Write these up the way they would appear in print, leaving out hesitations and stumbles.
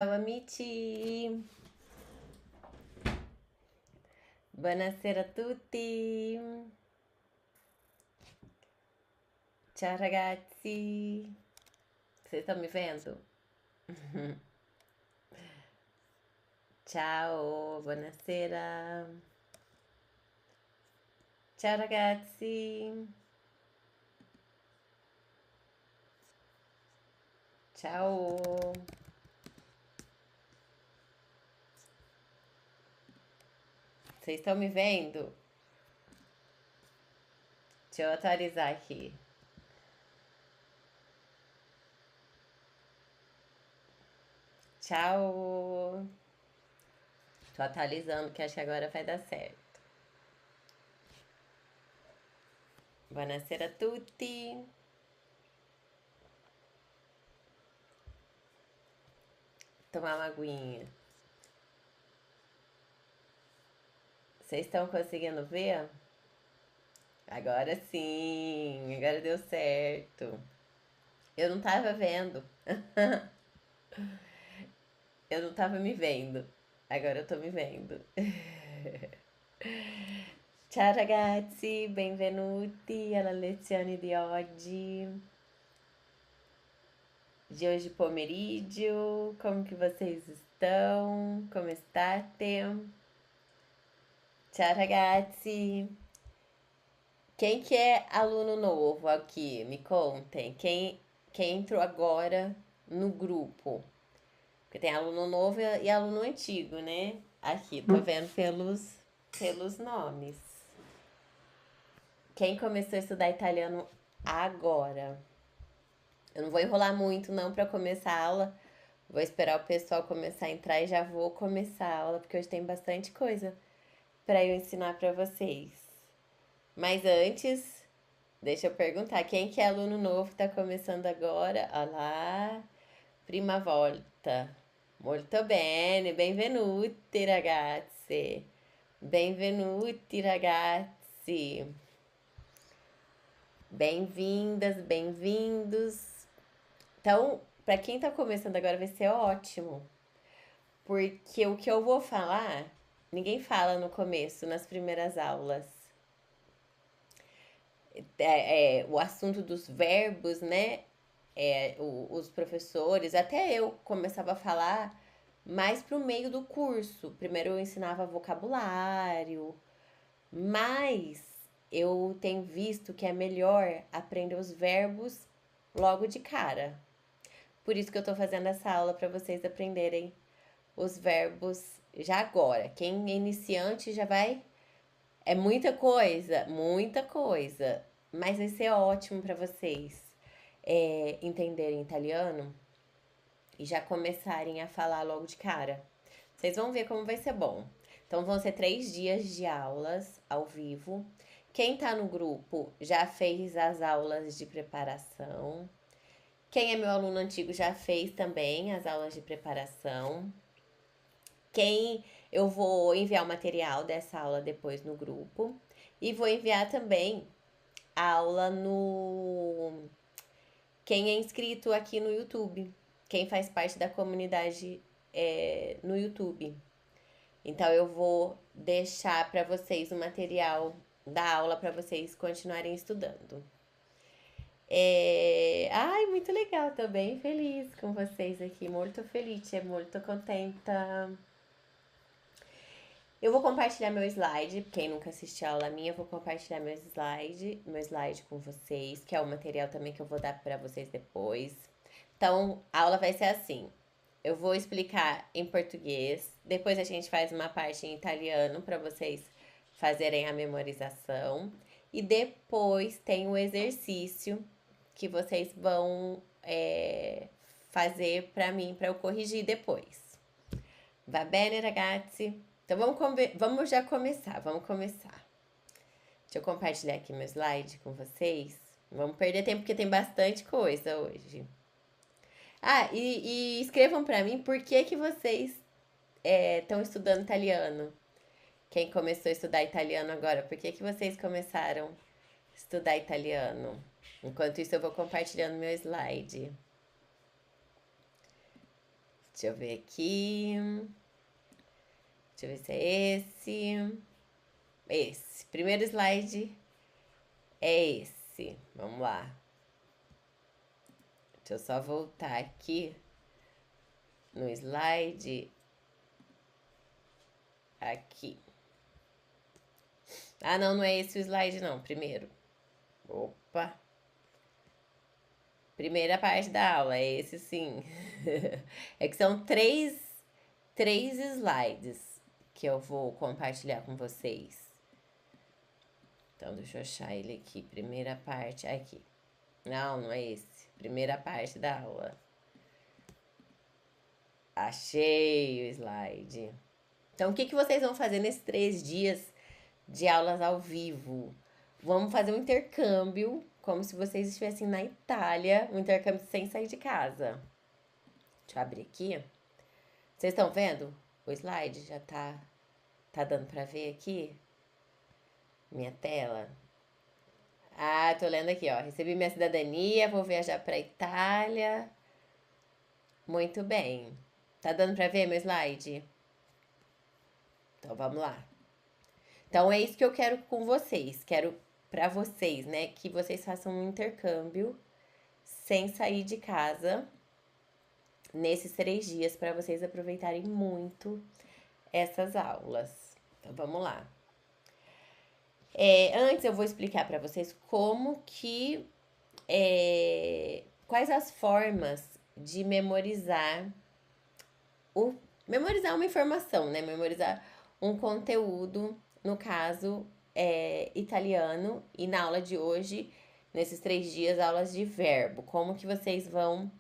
Ciao amici, buonasera a tutti. Ciao ragazzi, vocês estão me vendo? Ciao, buonasera. Ciao ragazzi. Ciao. Vocês estão me vendo? Deixa eu atualizar aqui. Ciao. Tô atualizando que acho que agora vai dar certo. Buonasera a tutti. Tomar uma aguinha. Vocês estão conseguindo ver? Agora sim, agora deu certo. Eu não tava vendo. Eu não tava me vendo. Agora eu tô me vendo. Ciao ragazzi, benvenuti alla lezione di oggi. De hoje pomeriggio. Como que vocês estão? Como state? Ciao ragazzi. Quem que é aluno novo aqui? Me contem. Quem entrou agora no grupo? Porque tem aluno novo e aluno antigo, né? Aqui, tô vendo pelos nomes. Quem começou a estudar italiano agora? Eu não vou enrolar muito não para começar a aula. Vou esperar o pessoal começar a entrar e já vou começar a aula, porque hoje tem bastante coisa para eu ensinar para vocês. Mas antes, deixa eu perguntar, quem que é aluno novo que tá começando agora? Olá, prima volta. Molto bene, benvenuti ragazzi. Benvenuti ragazzi. Bem-vindas, bem-vindos. Então, para quem tá começando agora vai ser ótimo, porque o que eu vou falar, ninguém fala no começo, nas primeiras aulas. O assunto dos verbos, né? Os professores, até eu começava a falar mais pro meio do curso. Primeiro eu ensinava vocabulário, mas eu tenho visto que é melhor aprender os verbos logo de cara. Por isso que eu tô fazendo essa aula para vocês aprenderem os verbos já agora. Quem é iniciante já vai. É muita coisa. Mas vai ser ótimo para vocês entenderem italiano e já começarem a falar logo de cara. Vocês vão ver como vai ser bom. Então vão ser 3 dias de aulas ao vivo. Quem tá no grupo já fez as aulas de preparação. Quem é meu aluno antigo já fez também as aulas de preparação. Quem eu vou enviar o material dessa aula depois no grupo e vou enviar também a aula no quem é inscrito aqui no YouTube, quem faz parte da comunidade no YouTube. Então eu vou deixar para vocês o material da aula para vocês continuarem estudando. Ai, muito legal, tô bem feliz com vocês aqui, muito feliz, muito contenta. Eu vou compartilhar meu slide, quem nunca assistiu a aula minha, eu vou compartilhar meu slide com vocês, que é o material também que eu vou dar para vocês depois. Então, a aula vai ser assim. Eu vou explicar em português, depois a gente faz uma parte em italiano para vocês fazerem a memorização e depois tem o exercício que vocês vão fazer para mim, para eu corrigir depois. Va bene, ragazzi? Então vamos já começar, vamos começar. Deixa eu compartilhar aqui meu slide com vocês. Vamos perder tempo porque tem bastante coisa hoje. Ah, e escrevam para mim por que vocês estão estudando italiano. Quem começou a estudar italiano agora, por que vocês começaram a estudar italiano? Enquanto isso eu vou compartilhando meu slide. Deixa eu ver aqui. Deixa eu ver se é esse. Esse. Primeiro slide é esse. Vamos lá. Deixa eu só voltar aqui no slide. Aqui. Ah, não, não é esse o slide, não. Primeiro. Opa. Primeira parte da aula, é esse sim. É que são três slides que eu vou compartilhar com vocês. Então, deixa eu achar ele aqui. Primeira parte, aqui. Não, não é esse. Primeira parte da aula. Achei o slide. Então, o que vocês vão fazer nesses 3 dias de aulas ao vivo? Vamos fazer um intercâmbio, como se vocês estivessem na Itália, um intercâmbio sem sair de casa. Deixa eu abrir aqui. Vocês estão vendo? O slide já tá dando pra ver aqui? Minha tela. Ah, tô lendo aqui, ó. Recebi minha cidadania, vou viajar pra Itália. Muito bem. Tá dando pra ver meu slide? Então vamos lá. Então é isso que eu quero com vocês. Quero pra vocês, né, que vocês façam um intercâmbio sem sair de casa nesses 3 dias para vocês aproveitarem muito essas aulas. Então vamos lá. Antes eu vou explicar para vocês como que quais as formas de memorizar uma informação, né? Memorizar um conteúdo, no caso, italiano, e na aula de hoje, nesses 3 dias, aulas de verbo. Como que vocês vão,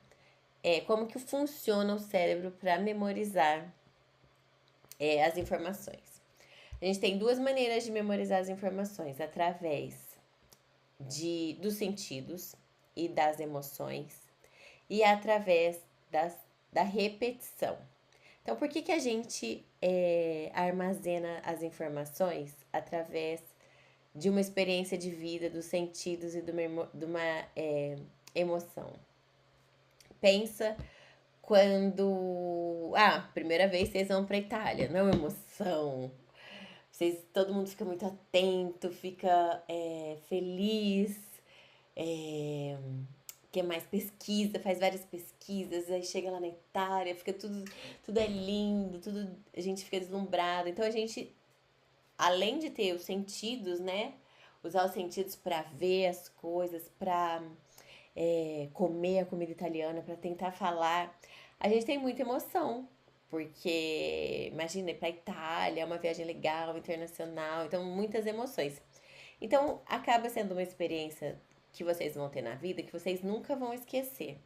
como que funciona o cérebro para memorizar as informações. A gente tem 2 maneiras de memorizar as informações, através dos sentidos e das emoções, e através da repetição. Então, por que a gente armazena as informações? Através de uma experiência de vida, dos sentidos e de uma emoção. Pensa quando... primeira vez vocês vão pra Itália, não é uma emoção. Todo mundo fica muito atento, fica feliz, quer mais pesquisa, faz várias pesquisas, aí chega lá na Itália, fica tudo é lindo, a gente fica deslumbrado. Então a gente, além de ter os sentidos, né, usar os sentidos para ver as coisas, para comer a comida italiana, para tentar falar, a gente tem muita emoção. Porque, imagina, ir pra Itália, é uma viagem legal, internacional, então muitas emoções. Então, acaba sendo uma experiência que vocês vão ter na vida que vocês nunca vão esquecer.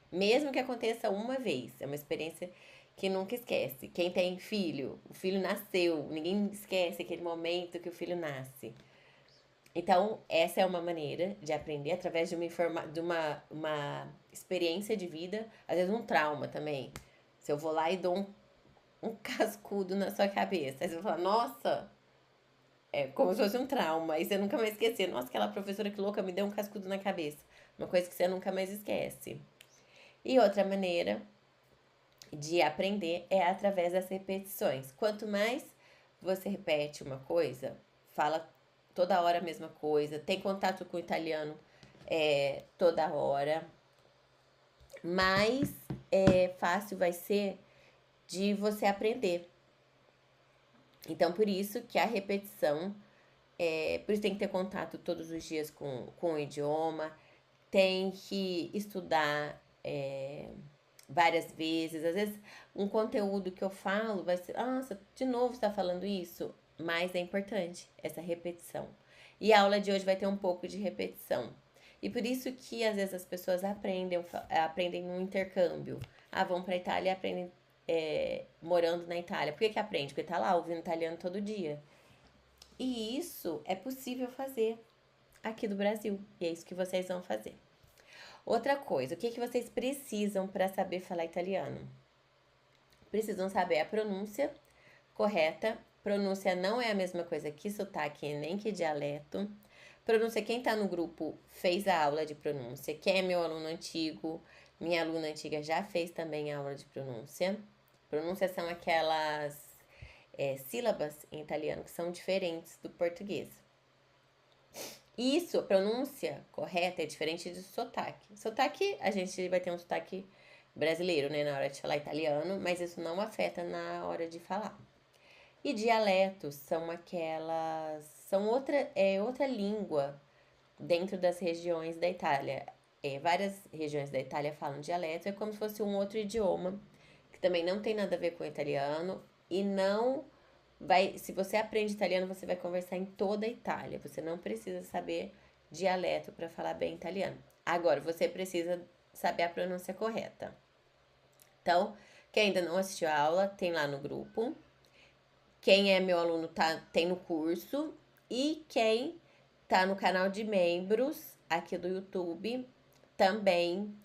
Mesmo que aconteça uma vez, é uma experiência que nunca esquece. Quem tem filho, o filho nasceu, ninguém esquece aquele momento que o filho nasce. Então, essa é uma maneira de aprender através de uma experiência de vida, às vezes um trauma também. Se eu vou lá e dou um cascudo na sua cabeça, aí você vai falar, nossa, é como se fosse um trauma, e você nunca mais esquecer. Nossa, aquela professora que louca me deu um cascudo na cabeça. Uma coisa que você nunca mais esquece. E outra maneira de aprender é através das repetições. Quanto mais você repete uma coisa, fala toda hora a mesma coisa, tem contato com o italiano toda hora, mais fácil vai ser de você aprender. Então, por isso que a repetição, por isso tem que ter contato todos os dias com o idioma, tem que estudar várias vezes. Às vezes, um conteúdo que eu falo vai ser, nossa, de novo você tá falando isso? Mas é importante essa repetição. E a aula de hoje vai ter um pouco de repetição. E por isso que, às vezes, as pessoas aprendem no intercâmbio. Vão pra Itália e aprendem morando na Itália. Por que aprende? Porque tá lá ouvindo italiano todo dia. E isso é possível fazer aqui do Brasil. E é isso que vocês vão fazer. Outra coisa, o que vocês precisam para saber falar italiano? Precisam saber a pronúncia correta. Pronúncia não é a mesma coisa que sotaque nem que dialeto. Pronúncia, quem tá no grupo fez a aula de pronúncia. Quem é meu aluno antigo Minha aluna antiga já fez também aula de pronúncia. Pronúncia são aquelas sílabas em italiano que são diferentes do português. Isso, a pronúncia correta é diferente de sotaque. Sotaque, a gente vai ter um sotaque brasileiro, né, na hora de falar italiano, mas isso não afeta na hora de falar. E dialetos são aquelas. São outra língua dentro das regiões da Itália. Várias regiões da Itália falam dialeto, é como se fosse um outro idioma, que também não tem nada a ver com o italiano, e não vai. Se você aprende italiano, você vai conversar em toda a Itália. Você não precisa saber dialeto para falar bem italiano. Agora, você precisa saber a pronúncia correta. Então, quem ainda não assistiu a aula, tem lá no grupo. Quem é meu aluno tem no curso. E quem tá no canal de membros aqui do YouTube também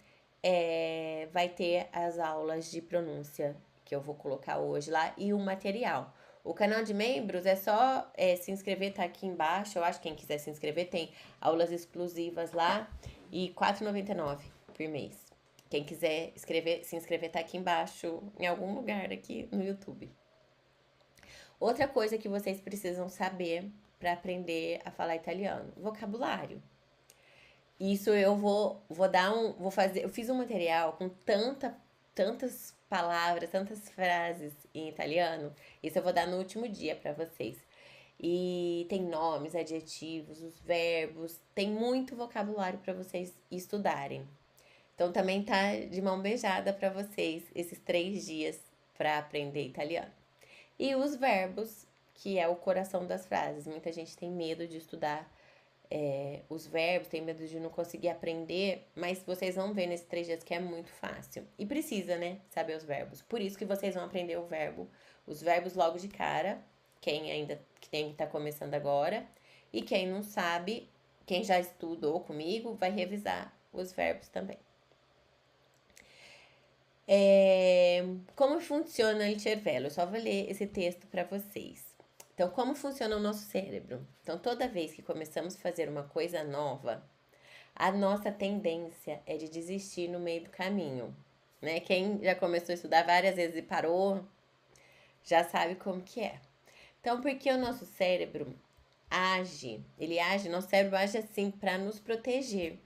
vai ter as aulas de pronúncia que eu vou colocar hoje lá e o material. O canal de membros é só se inscrever, tá aqui embaixo. Eu acho que quem quiser se inscrever tem aulas exclusivas lá e R$ 4,99 por mês. Quem quiser se inscrever tá aqui embaixo, em algum lugar aqui no YouTube. Outra coisa que vocês precisam saber para aprender a falar italiano, vocabulário. Isso eu vou fazer, eu fiz um material com tantas palavras, tantas frases em italiano. Isso eu vou dar no último dia para vocês. E tem nomes, adjetivos, os verbos, tem muito vocabulário para vocês estudarem. Então também tá de mão beijada para vocês esses 3 dias para aprender italiano. E os verbos, que é o coração das frases. Muita gente tem medo de estudar os verbos, tem medo de não conseguir aprender, mas vocês vão ver nesses 3 dias que é muito fácil. E precisa, né, saber os verbos. Por isso que vocês vão aprender os verbos logo de cara, quem tá começando agora. E quem não sabe, quem já estudou comigo, vai revisar os verbos também. Como funciona o cervello? Eu só vou ler esse texto para vocês. Então, como funciona o nosso cérebro? Então, toda vez que começamos a fazer uma coisa nova, a nossa tendência é de desistir no meio do caminho, né? Quem já começou a estudar várias vezes e parou, já sabe como que é. Então, porque o nosso cérebro nosso cérebro age assim para nos proteger.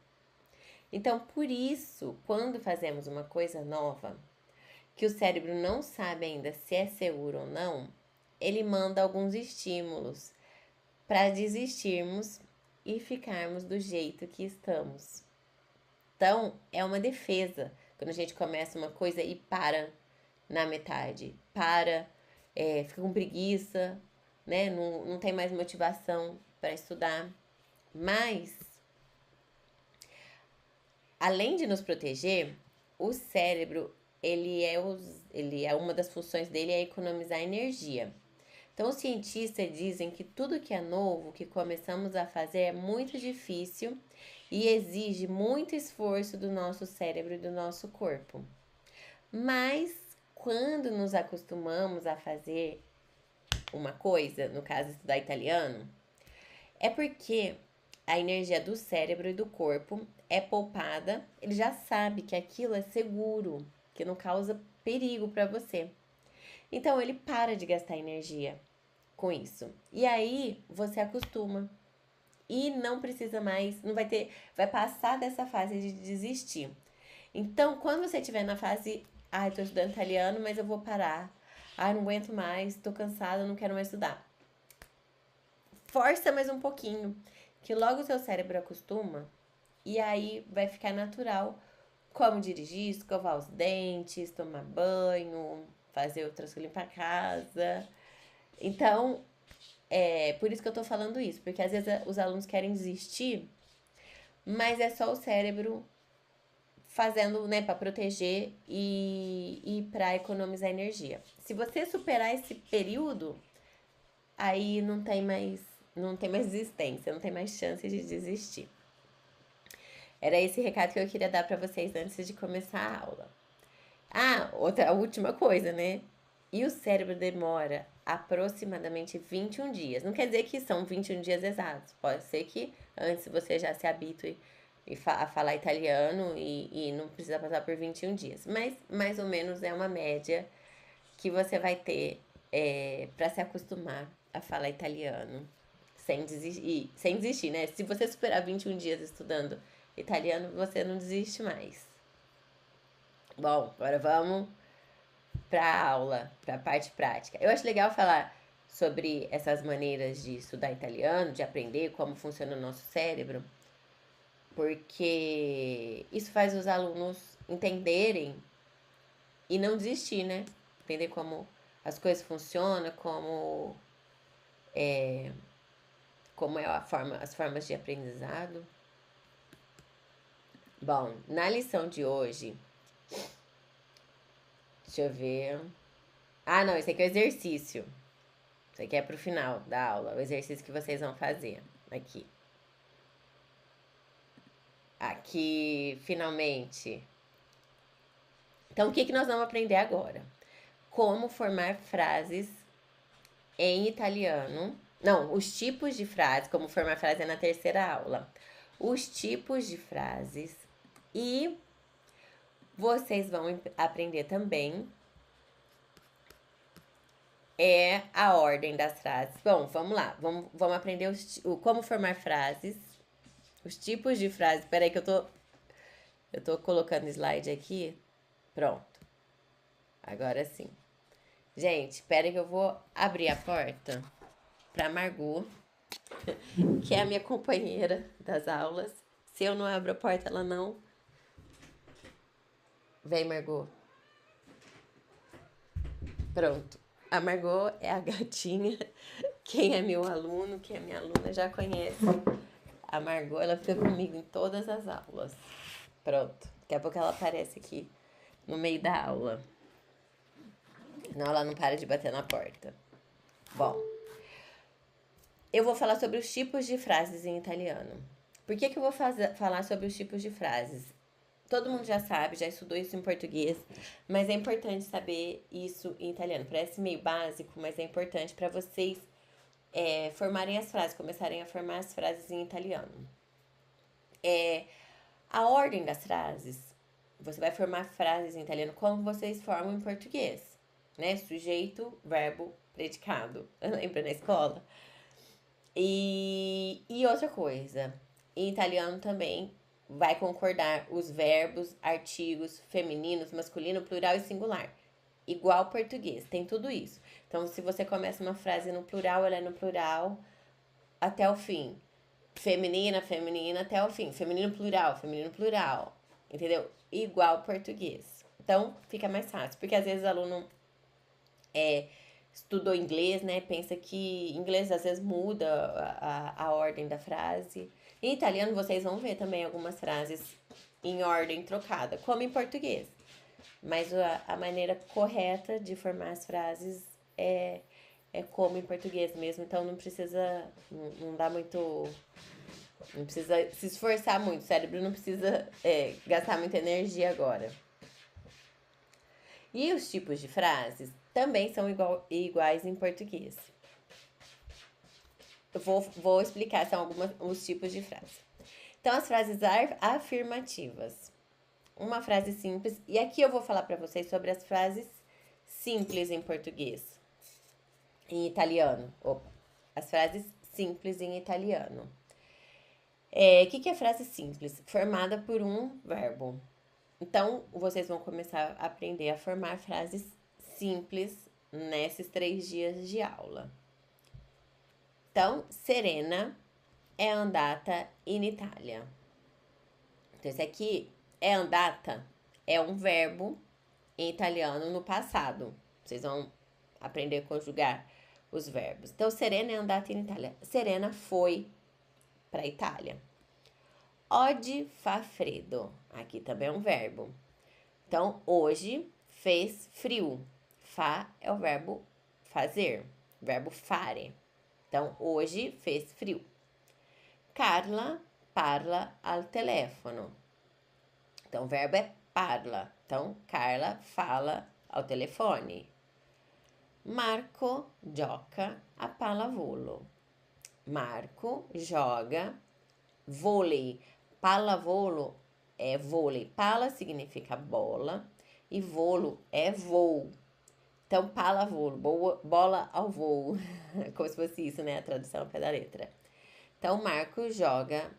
Então, por isso, quando fazemos uma coisa nova, que o cérebro não sabe ainda se é seguro ou não, ele manda alguns estímulos para desistirmos e ficarmos do jeito que estamos. Então, é uma defesa quando a gente começa uma coisa e para na metade. Fica com preguiça, né? Não tem mais motivação para estudar. Mas, além de nos proteger, o cérebro, ele é uma das funções dele é economizar energia. Então, os cientistas dizem que tudo que é novo, que começamos a fazer, é muito difícil e exige muito esforço do nosso cérebro e do nosso corpo. Mas, quando nos acostumamos a fazer uma coisa, no caso, estudar italiano, é porque a energia do cérebro e do corpo é poupada, ele já sabe que aquilo é seguro, que não causa perigo para você. Então ele para de gastar energia com isso. E aí você acostuma. E não precisa mais, vai passar dessa fase de desistir. Então, quando você estiver na fase, tô estudando italiano, mas eu vou parar. Não aguento mais, tô cansada, não quero mais estudar. Força mais um pouquinho, que logo o seu cérebro acostuma e aí vai ficar natural como dirigir, escovar os dentes, tomar banho, fazer outras coisas, limpar a casa. Então, por isso que eu tô falando isso, porque às vezes os alunos querem desistir, mas é só o cérebro fazendo, né, para proteger e para economizar energia. Se você superar esse período, aí não tem mais desistência, não tem mais chance de desistir. Era esse recado que eu queria dar para vocês antes de começar a aula. A última coisa, né? E o cérebro demora aproximadamente 21 dias. Não quer dizer que são 21 dias exatos. Pode ser que antes você já se habitue a falar italiano e não precisa passar por 21 dias. Mas mais ou menos é uma média que você vai ter para se acostumar a falar italiano sem desistir, né? Se você superar 21 dias estudando italiano, você não desiste mais. Bom, agora vamos para a aula, para a parte prática. Eu acho legal falar sobre essas maneiras de estudar italiano, de aprender como funciona o nosso cérebro, porque isso faz os alunos entenderem e não desistir, né? Entender como as coisas funcionam, como é as formas de aprendizado. Bom, na lição de hoje, deixa eu ver. Ah, não, esse aqui é o exercício. Isso aqui é pro final da aula, o exercício que vocês vão fazer aqui. Aqui, finalmente. Então, o que nós vamos aprender agora? Como formar frases em italiano. Não, os tipos de frases, como formar frase é na terceira aula. Os tipos de frases e vocês vão aprender também a ordem das frases. Bom, vamos lá. Vamos aprender como formar frases, os tipos de frases. Peraí que eu tô colocando slide aqui. Pronto. Agora sim. Gente, espera que eu vou abrir a porta pra Margot, que é a minha companheira das aulas. Se eu não abro a porta, ela não. Vem, Margot. Pronto. A Margot é a gatinha. Quem é meu aluno, quem é minha aluna já conhece. A Margot, ela fica comigo em todas as aulas. Pronto. Daqui a pouco ela aparece aqui no meio da aula. Não, ela não para de bater na porta. Bom, eu vou falar sobre os tipos de frases em italiano. Por que eu vou falar sobre os tipos de frases? Todo mundo já sabe, já estudou isso em português, mas é importante saber isso em italiano. Parece meio básico, mas é importante para vocês formarem as frases, começarem a formar as frases em italiano. A ordem das frases, você vai formar frases em italiano como vocês formam em português, né? Sujeito, verbo, predicado. Lembra na escola? E outra coisa, em italiano também vai concordar os verbos, artigos, femininos, masculino, plural e singular. Igual português, tem tudo isso. Então, se você começa uma frase no plural, ela é no plural até o fim. Feminina, feminina até o fim. Feminino, plural. Entendeu? Igual português. Então, fica mais fácil. Porque às vezes o aluno estudou inglês, né? Pensa que inglês às vezes muda a ordem da frase. Em italiano, vocês vão ver também algumas frases em ordem trocada, como em português. Mas a maneira correta de formar as frases é como em português mesmo. Então, não precisa, não dá muito... Não precisa se esforçar muito. O cérebro não precisa gastar muita energia agora. E os tipos de frases também são iguais em português. Eu vou explicar, são os tipos de frase. Então, as frases afirmativas. Uma frase simples. E aqui eu vou falar para vocês sobre as frases simples em português. Em italiano. Opa. As frases simples em italiano. O que é frase simples? Formada por um verbo. Então, vocês vão começar a aprender a formar frases simples nesses 3 dias de aula. Então, Serena è andata in Italia. Então, esse aqui é andata, é um verbo em italiano no passado. Vocês vão aprender a conjugar os verbos. Então, Serena è andata in Italia. Serena foi para a Itália. Oggi fa freddo. Aqui também é um verbo. Então, hoje fez frio. Fa é o verbo fazer, verbo fare. Então, hoje fez frio. Carla parla al telefono. Então, o verbo é parla. Então, Carla fala ao telefone. Marco gioca a pallavolo. Marco joga vôlei. Pallavolo é vôlei. Pala significa bola e volo é voo. Então, pallavolo, bola ao voo. Como se fosse isso, né? A tradução ao pé da letra. Então, o Marco joga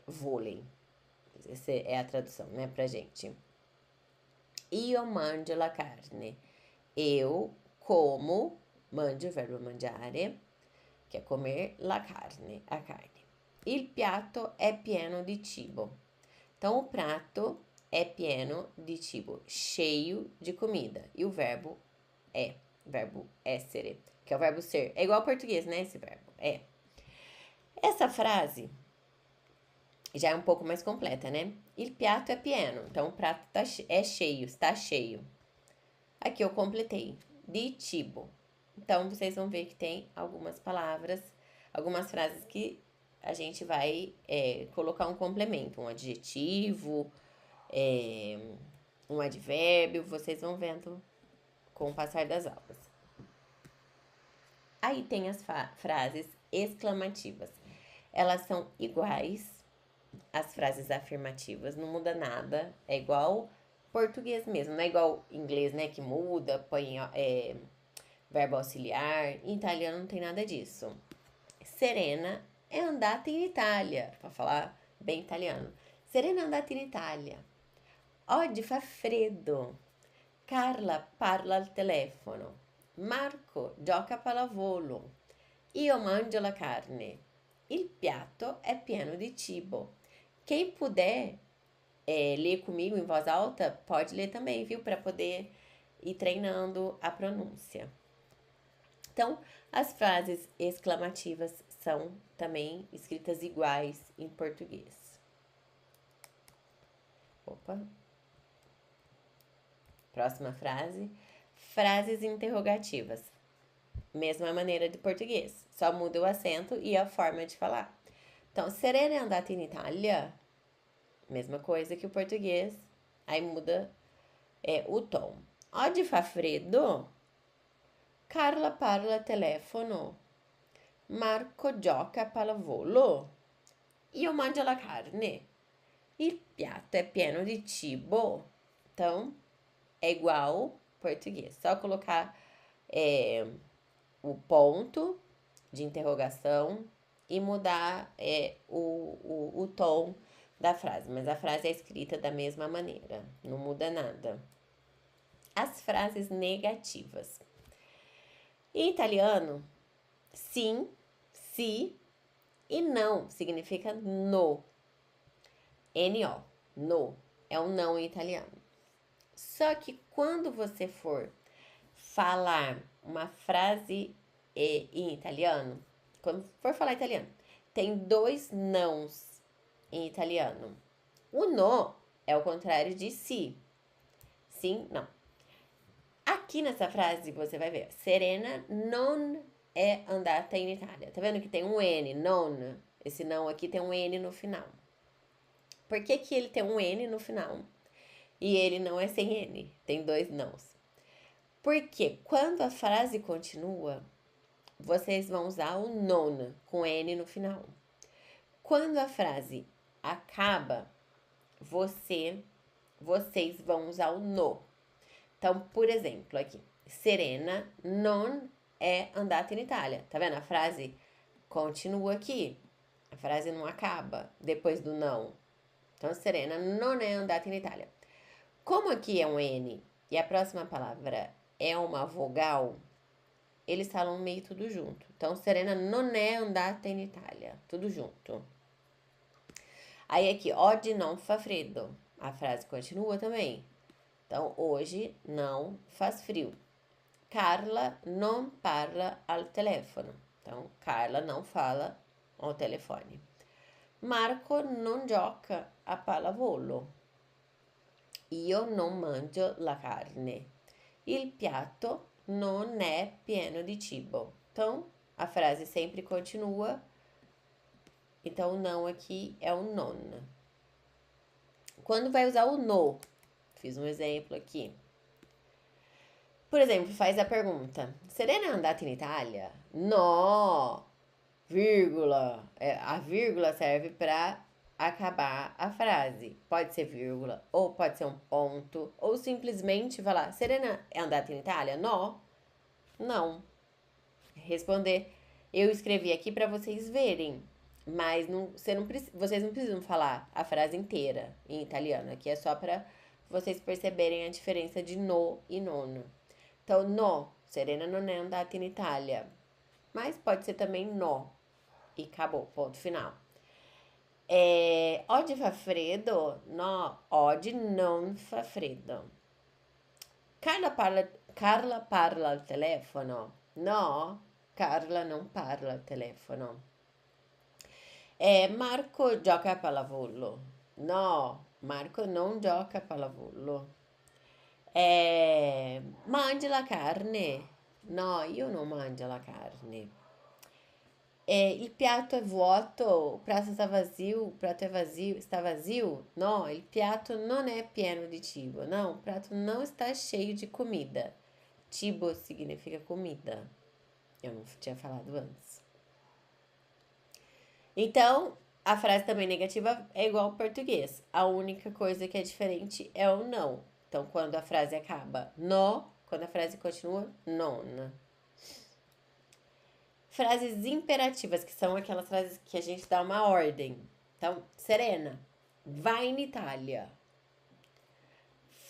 vôlei. Essa é a tradução, né, pra gente. Io mangio la carne. Eu como, mangio, verbo mangiare, que é comer, la carne, a carne. Il piatto è pieno di cibo. Então, o prato é pieno di cibo, cheio de comida. E o verbo essere, que é o verbo ser. É igual ao português, né, esse verbo? É. Essa frase já é um pouco mais completa, né? Il piatto è pieno. Então, o prato é cheio, está cheio. Aqui eu completei. Di cibo. Então, vocês vão ver que tem algumas palavras, algumas frases que a gente vai colocar um complemento, um adjetivo, um advérbio. Vocês vão vendo com o passar das aulas. Aí tem as frases exclamativas. Elas são iguais às frases afirmativas, não muda nada. É igual português mesmo, não é igual inglês, né? Que muda, põe verbo auxiliar. Em italiano não tem nada disso. Serena è andata in Italia, para falar bem italiano. Serena è andata in Italia. Oggi fa freddo. Carla parla al telefono. Marco gioca a pallavolo. Io mangio la carne. Il piatto è pieno di cibo. Quem puder ler comigo em voz alta, pode ler também, viu? Para poder ir treinando a pronúncia. Então, as frases exclamativas são também escritas iguais em português. Opa. Próxima frase. Frases interrogativas. Mesma maneira de português, só muda o acento e a forma de falar. Então, Serena è andata in Italia, mesma coisa que o português, aí muda o tom. Oggi fa freddo. Carla parla al telefono. Marco gioca a pallavolo. Io mangio la carne. Il piatto è pieno di cibo. Então, é igual português. Só colocar o ponto de interrogação e mudar o tom da frase. Mas a frase é escrita da mesma maneira. Não muda nada. As frases negativas. Em italiano, sim, si e não significa no. N-O, no. É um não em italiano. Só que quando você for falar uma frase em italiano, quando for falar italiano, tem dois nãos em italiano. O no é o contrário de si. Sim, não. Aqui nessa frase você vai ver, Serena non è andata in Italia. Tá vendo que tem um N, non? Esse não aqui tem um N no final. Por que que ele tem um N no final? E ele não é sem N, tem dois nãos. Porque quando a frase continua, vocês vão usar o non com N no final. Quando a frase acaba, vocês vão usar o no. Então, por exemplo, aqui, Serena non è andata in Italia. Tá vendo? A frase continua aqui. A frase não acaba depois do não. Então, Serena non è andata in Italia. Como aqui é um N e a próxima palavra é uma vogal, eles falam meio tudo junto. Então, Serena non è andata in Italia. Tudo junto. Aí aqui, oggi non fa freddo. A frase continua também. Então, hoje não faz frio. Carla non parla al telefono. Então, Carla não fala ao telefone. Marco non gioca a pallavolo. Io non mangio la carne. Il piatto non è pieno di cibo. Então, a frase sempre continua. Então, o não aqui é o non. Quando vai usar o no? Fiz um exemplo aqui. Por exemplo, faz a pergunta. Serena è andata in Italia? No! Vírgula. A vírgula serve para acabar a frase. Pode ser vírgula, ou pode ser um ponto, ou simplesmente falar: Serena è andata in Itália? No. Não. Responder. Eu escrevi aqui para vocês verem, mas não, vocês não precisam falar a frase inteira em italiano. Aqui é só para vocês perceberem a diferença de no e non. Então, no, Serena non è andata in Itália. Mas pode ser também no. E acabou, ponto final. Oggi fa freddo? No, oggi non fa freddo. Carla parla al telefono? No, Carla non parla al telefono. Marco gioca a pallavolo? No, Marco non gioca a pallavolo. Mangi la carne? No, io non mangio la carne. Il piatto è vuoto, o prato está vazio, o prato é vazio, está vazio? Não, il piatto non è pieno di cibo. Não, o prato não está cheio de comida. Cibo significa comida. Eu não tinha falado antes. Então, a frase também negativa é igual ao português. A única coisa que é diferente é o não. Então, quando a frase acaba no, quando a frase continua, non. Frases imperativas, que são aquelas frases que a gente dá uma ordem. Então, Serena, vai in Itália.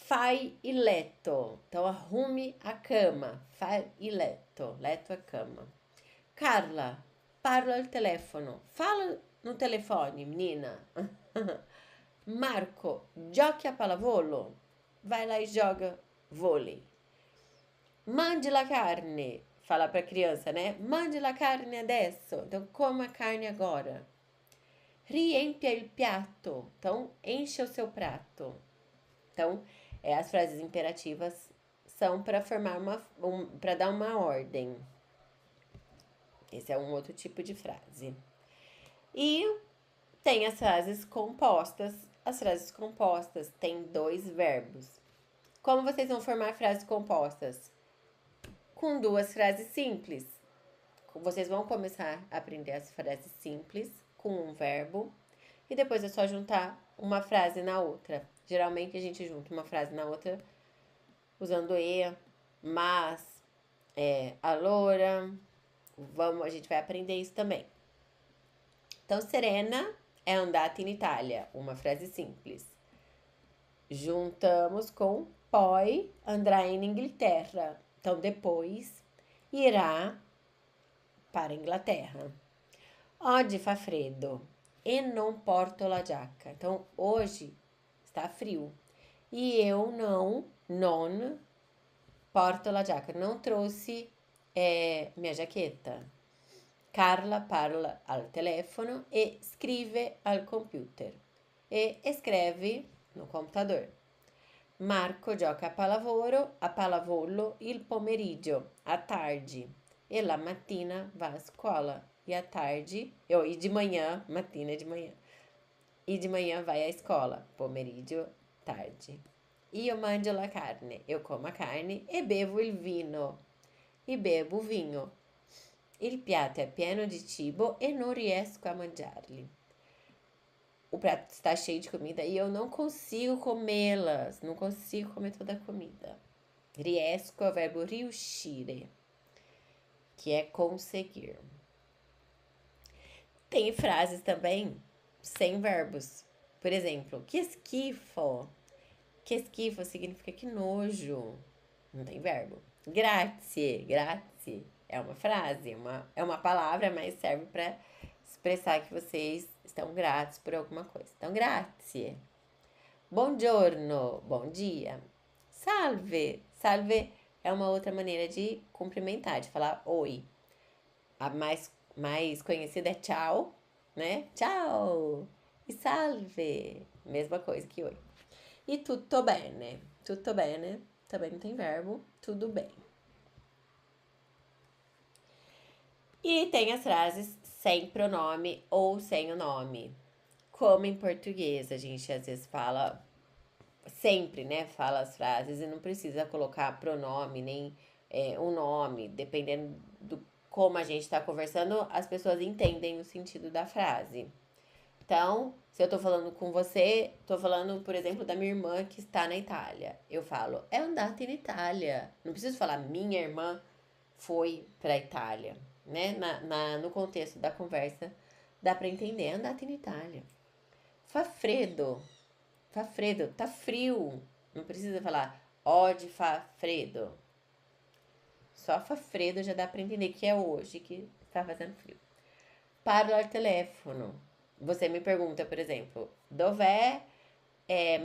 Fai il letto. Então, arrume a cama. Fai il letto. Letto é cama. Carla, parla al telefono. Fala no telefone, menina. Marco, giochi a pallavolo. Vai lá e joga vôlei. Mangi la carne. Fala pra criança, né? Mangi la carne adesso. Então, coma a carne agora. Riempia il piatto. Então, encha o seu prato. Então, as frases imperativas são para formar para dar uma ordem. Esse é um outro tipo de frase. E tem as frases compostas. As frases compostas têm 2 verbos. Como vocês vão formar frases compostas? Com 2 frases simples. Vocês vão começar a aprender as frases simples com um verbo e depois é só juntar uma frase na outra. Geralmente a gente junta uma frase na outra usando e, mas, allora. A gente vai aprender isso também. Então, Serena è andata in Itália, uma frase simples. Juntamos com poi andrà in Inghilterra. Então, depois irá para a Inglaterra. Oggi fa freddo e non porto la giacca. Então, hoje está frio e eu non porto la giacca. Não trouxe minha jaqueta. Carla parla al telefono e scrive al computer. E escreve no computador. Marco gioca a pallavolo il pomeriggio, à tarde. E la mattina va a scuola. E à tarde, e de manhã, mattina é de manhã. E de manhã vai à escola, pomeriggio, tarde. Io mangio la carne, eu como a carne e bevo il vino. E bebo vinho. Il piatto è pieno di cibo e non riesco a mangiarli. O prato está cheio de comida e eu não consigo comê-las. Não consigo comer toda a comida. Riesco é o verbo riuscire, que é conseguir. Tem frases também sem verbos. Por exemplo, que schifo. Que schifo significa que nojo. Não tem verbo. Grazie. Grazie é uma frase, é uma palavra, mas serve para expressar que vocês estão gratos por alguma coisa. Então, grazie. Buongiorno, bom dia. Salve. Salve é uma outra maneira de cumprimentar, de falar oi. A mais conhecida é tchau, né? Tchau. E salve. Mesma coisa que oi. E tutto bene. Tutto bene também não tem verbo. Tudo bem. E tem as frases sem pronome ou sem o nome. Como em português, a gente às vezes fala, sempre, né? Fala as frases e não precisa colocar pronome, nem o nome. Dependendo do como a gente está conversando, as pessoas entendem o sentido da frase. Então, se eu tô falando com você, tô falando, por exemplo, da minha irmã que está na Itália. Eu falo, é andata in Itália. Não preciso falar, minha irmã foi pra Itália, né? No contexto da conversa, dá pra entender, é andata in Itália. Fa freddo, fa freddo, tá frio. Não precisa falar, oggi fa freddo. Só fa freddo já dá pra entender que é hoje que tá fazendo frio. Parlo al telefono. Você me pergunta, por exemplo, dov'è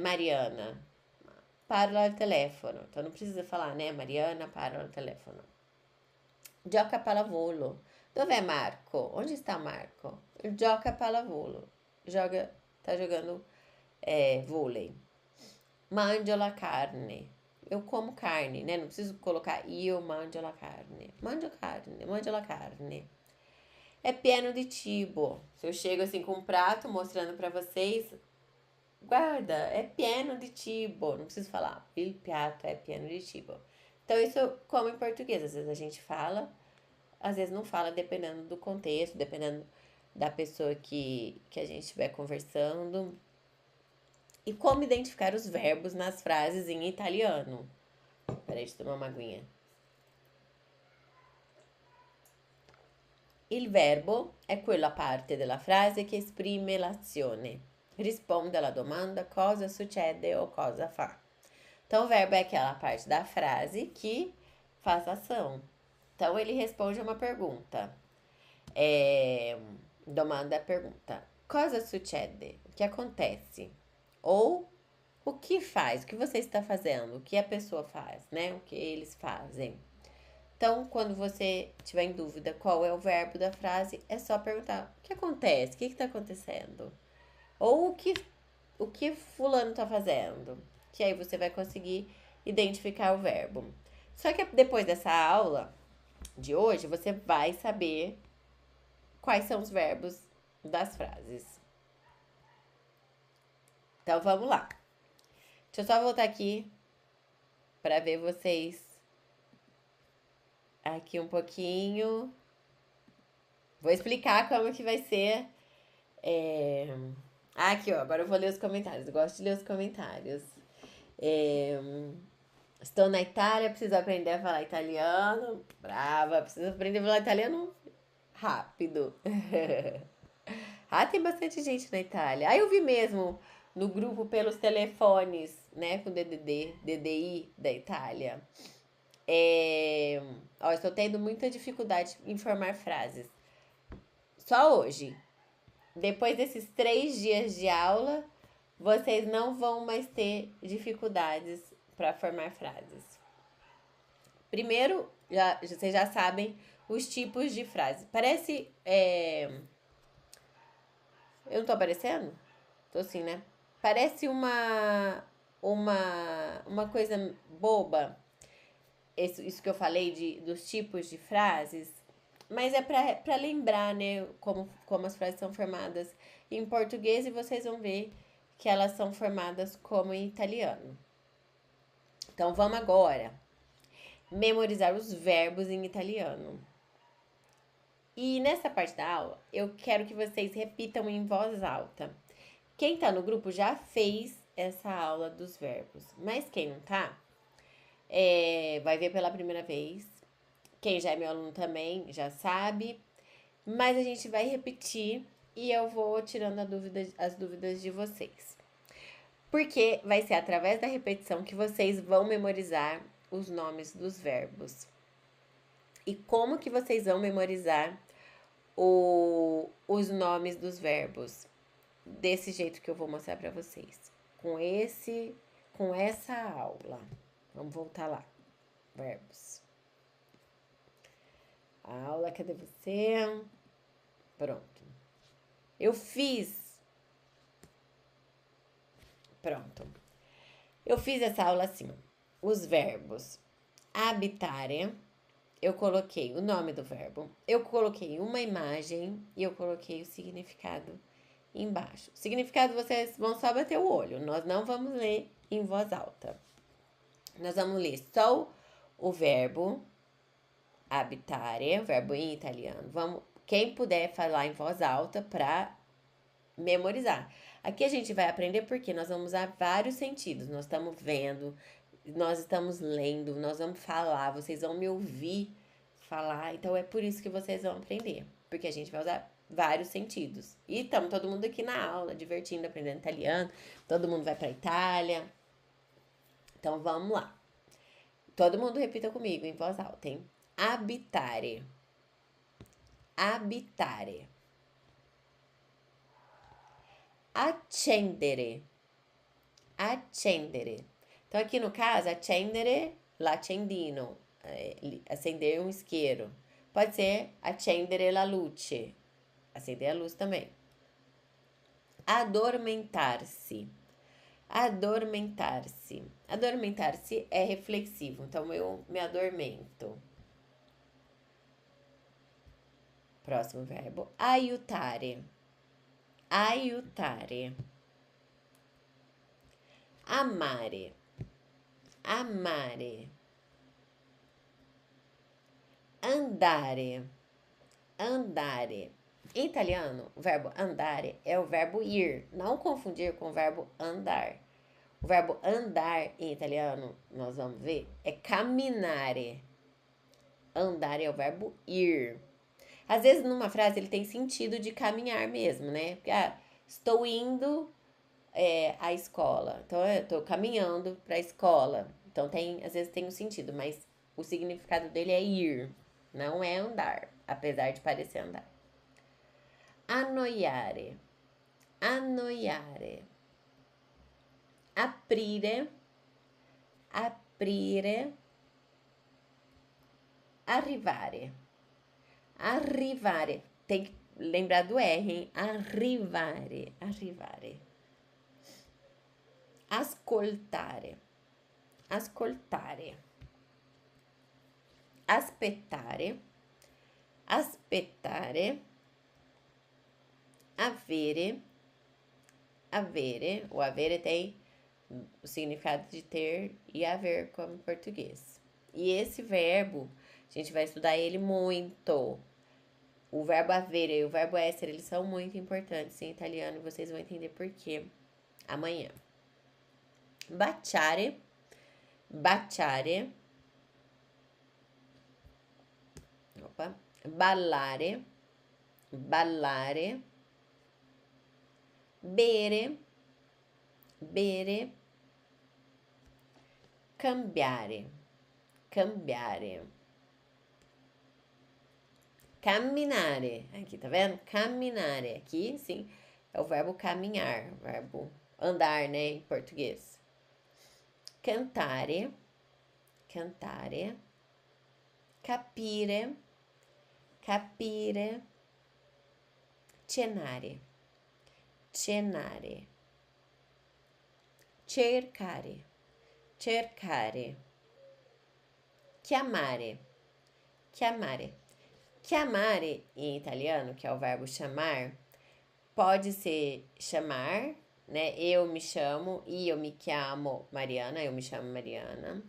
Mariana? Parlo al telefono. Então não precisa falar, né? Mariana, parlo al telefono. Gioca a pallavolo. Dov'è Marco? Onde está Marco? Gioca a pallavolo. Tá jogando vôlei. Mangio la carne. Eu como carne, né? Não preciso colocar io mangio la carne. Mangio la carne. É pieno de cibo. Se eu chego assim com um prato mostrando pra vocês, guarda, é pieno de cibo. Não preciso falar, il piatto é pieno de cibo. Então isso como em português, às vezes a gente fala, às vezes não fala, dependendo do contexto, dependendo da pessoa que a gente estiver conversando. E como identificar os verbos nas frases em italiano. Peraí, deixa eu tomar uma aguinha. Il verbo è quella parte della frase che esprime l'azione. Risponde alla domanda cosa succede ou cosa fa. Então, o verbo é aquela parte da frase que faz ação. Então, ele responde uma pergunta. Domanda a pergunta. Cosa succede? O que acontece? Ou o que faz? O que você está fazendo? O que a pessoa faz, né? O que eles fazem. Então, quando você tiver em dúvida qual é o verbo da frase, é só perguntar: o que acontece? O que está acontecendo? Ou o que fulano está fazendo? Que aí você vai conseguir identificar o verbo. Só que depois dessa aula de hoje, você vai saber quais são os verbos das frases. Então, vamos lá. Deixa eu só voltar aqui para ver vocês aqui um pouquinho. Vou explicar como que vai ser. Aqui, ó. Agora eu vou ler os comentários. Eu gosto de ler os comentários. Estou na Itália, preciso aprender a falar italiano. Brava, preciso aprender a falar italiano rápido. Tem bastante gente na Itália. Eu vi mesmo no grupo pelos telefones, né, com DDI da Itália. Estou tendo muita dificuldade em formar frases. Só hoje. Depois desses 3 dias de aula, vocês não vão mais ter dificuldades para formar frases. Primeiro, vocês já sabem os tipos de frases. Parece... Eu não tô aparecendo? Tô sim, né? Parece uma coisa boba, isso que eu falei dos tipos de frases, mas é pra lembrar, né, como as frases são formadas em português e vocês vão ver que elas são formadas como em italiano. Então, vamos agora memorizar os verbos em italiano. E nessa parte da aula, eu quero que vocês repitam em voz alta. Quem tá no grupo já fez essa aula dos verbos, mas quem não tá, vai ver pela primeira vez. Quem já é meu aluno também já sabe, mas a gente vai repetir e eu vou tirando as dúvidas de vocês. Porque vai ser através da repetição que vocês vão memorizar os nomes dos verbos. E como que vocês vão memorizar os nomes dos verbos? Desse jeito que eu vou mostrar para vocês. Com essa aula. Vamos voltar lá. Verbos. A aula, cadê você? Pronto. Eu fiz. Pronto. Eu fiz essa aula assim. Os verbos. Habitare. Eu coloquei o nome do verbo. Eu coloquei uma imagem e eu coloquei o significado embaixo. O significado vocês vão só bater o olho. Nós não vamos ler em voz alta. Nós vamos ler só o verbo habitare, o verbo em italiano. Quem puder falar em voz alta para memorizar. Aqui a gente vai aprender porque nós vamos usar vários sentidos. Nós estamos vendo, nós estamos lendo, nós vamos falar, vocês vão me ouvir falar. Então é por isso que vocês vão aprender, porque a gente vai usar vários sentidos. E estamos todo mundo aqui na aula, divertindo, aprendendo italiano. Todo mundo vai para Itália. Então vamos lá. Todo mundo repita comigo em voz alta, hein? Abitare. Abitare. Accendere. Accendere. Então, aqui no caso, accendere, l'accendino. Acender um isqueiro. Pode ser accendere la luce. Acender a luz também. Adormentar-se. Adormentar-se. Adormentar-se é reflexivo. Então, eu me adormento. Próximo verbo. Aiutare. Aiutare. Amare. Amare. Andare. Andare. Em italiano, o verbo andare é o verbo ir. Não confundir com o verbo andar. O verbo andar em italiano, nós vamos ver, é camminare. Andar é o verbo ir. Às vezes, numa frase, ele tem sentido de caminhar mesmo, né? Porque, estou indo à escola. Então, eu estou caminhando para a escola. Então, às vezes tem um sentido, mas o significado dele é ir, não é andar, apesar de parecer andar. Annoiare. Annoiare. Aprire. Aprire. Arrivare. Arrivare. Tem que lembrar do R, hein? Arrivare. Arrivare. Ascoltare. Ascoltare. Aspettare. Aspettare. Avere. Avere. O avere tem o significado de ter e haver, como em português. E esse verbo, a gente vai estudar ele muito. O verbo avere e o verbo essere, eles são muito importantes em italiano e vocês vão entender por quê amanhã. Baciare. Baciare. Opa. Ballare. Ballare. Bere. Bere. Cambiare. Cambiare. Camminare. Aqui, tá vendo? Camminare. Aqui, sim, é o verbo caminhar. O verbo andar, né, em português. Cantare. Cantare. Capire. Capire. Cenare. Cenare. Cercare. Cercare. Chiamare. Chiamare. Chiamare em italiano, que é o verbo chamar, pode ser chamar, né? Eu me chamo, io mi chiamo Mariana, eu me chamo Mariana.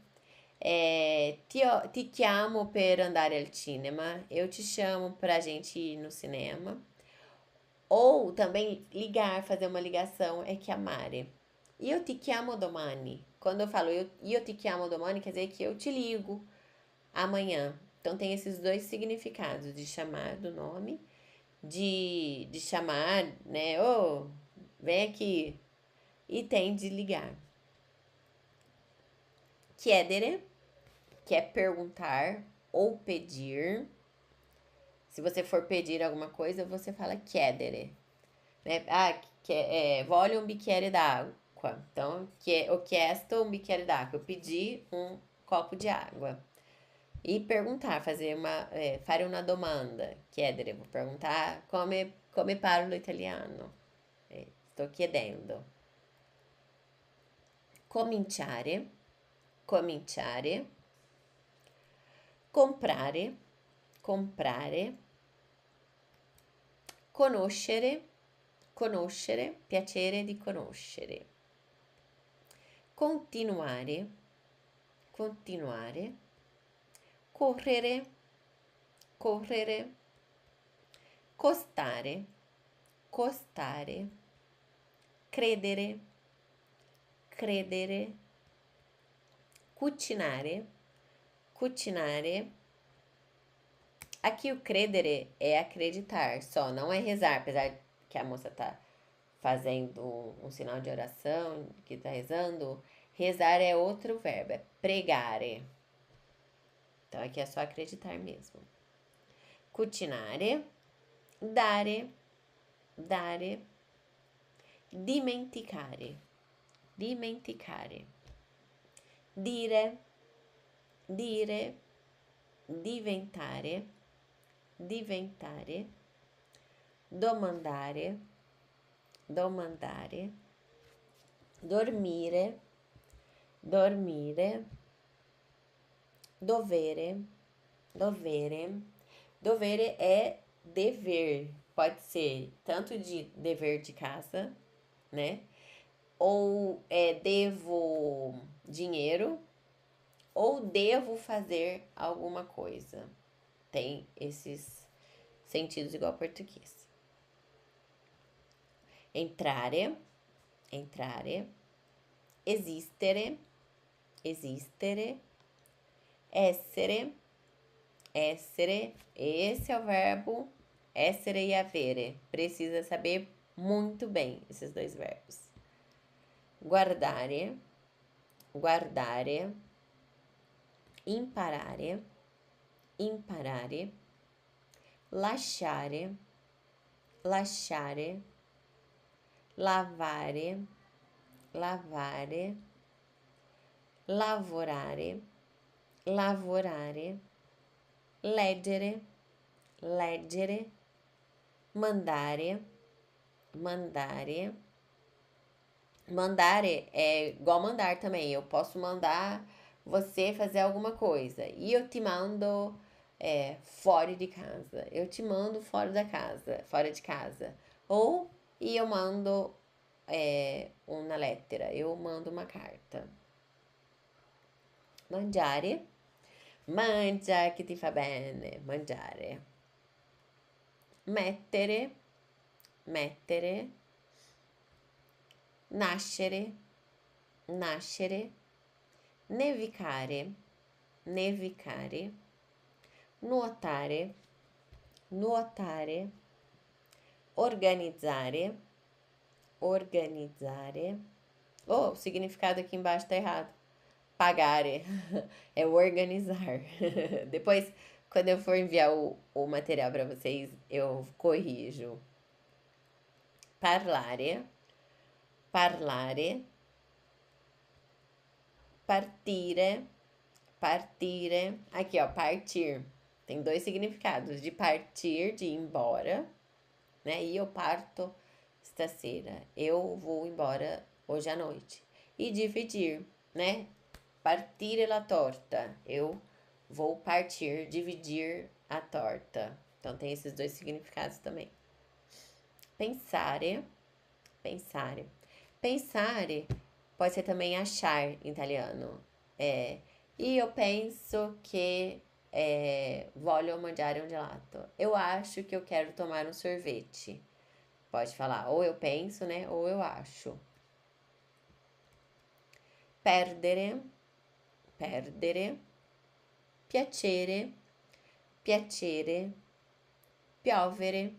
Ti chiamo per andare al cinema, eu te chamo pra gente ir no cinema. Ou também ligar, fazer uma ligação, é chiamare. Io ti chiamo domani. Quando eu falo io ti chiamo domani, quer dizer que eu te ligo amanhã. Então tem esses dois significados, de chamar do nome, de chamar, né? Ô, vem aqui. E tem de ligar. Chiedere, que é perguntar ou pedir. Se você for pedir alguma coisa, você fala chiedere. Né? Voglio un bicchiere d'acqua. Então, ho chiesto un bicchiere d'acqua. Eu pedi um copo de água. E perguntar, fare una domanda. Chiedere, vou perguntar come parlo italiano. Sto chiedendo. Cominciare. Cominciare. Comprare. Comprare. Conoscere. Conoscere. Piacere di conoscere. Continuare. Continuare. Correre. Correre. Costare. Costare. credere, credere, cucinare, cucinare. Aqui o credere é acreditar, só, não é rezar, apesar que a moça tá fazendo um sinal de oração, que tá rezando. Rezar é outro verbo, é pregare. Então aqui é só acreditar mesmo. Cucinare, dare, dare, dimenticare, dimenticare, dire, dire, diventare, diventare, domandare, domandare, dormire, dormire, dovere, dovere. Dovere é dever. Pode ser tanto de dever de casa, né? Ou devo dinheiro, ou devo fazer alguma coisa. Tem esses sentidos igual ao português. Entrare, entrare, esistere, esistere, essere, essere. Esse é o verbo essere e avere. Precisa saber muito bem esses dois verbos. Guardare, guardare, imparare, imparare, lasciare, lasciare, lavare, lavare, lavorare, lavorare, leggere, leggere, mandare, mandare. Mandare é igual mandar também. Eu posso mandar você fazer alguma coisa. E eu te mando fora de casa. Eu te mando fora da casa, fora de casa. Ou e eu mando uma lettera. Eu mando uma carta. Mangiare. Mangia che ti fa bene. Mangiare. Mettere. Mettere. Nascere, nascere, nevicare, nevicare, nuotare, nuotare, organizzare, organizzare. Oh, o significado aqui embaixo tá errado. Pagare é organizar. Depois, quando eu for enviar o material para vocês, eu corrijo. Parlare, parlare, partire, partire. Aqui, ó, partir. Tem dois significados: de partir, de ir embora, né? E eu parto stasera. Eu vou embora hoje à noite. E dividir, né? Partire la torta. Eu vou partir, dividir a torta. Então tem esses dois significados também. Pensare, pensare. Pensare pode ser também achar em italiano. E eu penso que voglio mangiare un gelato. Eu acho que eu quero tomar um sorvete. Pode falar ou eu penso, né? Ou eu acho. Perdere, perdere. Piacere, piacere. Piovere,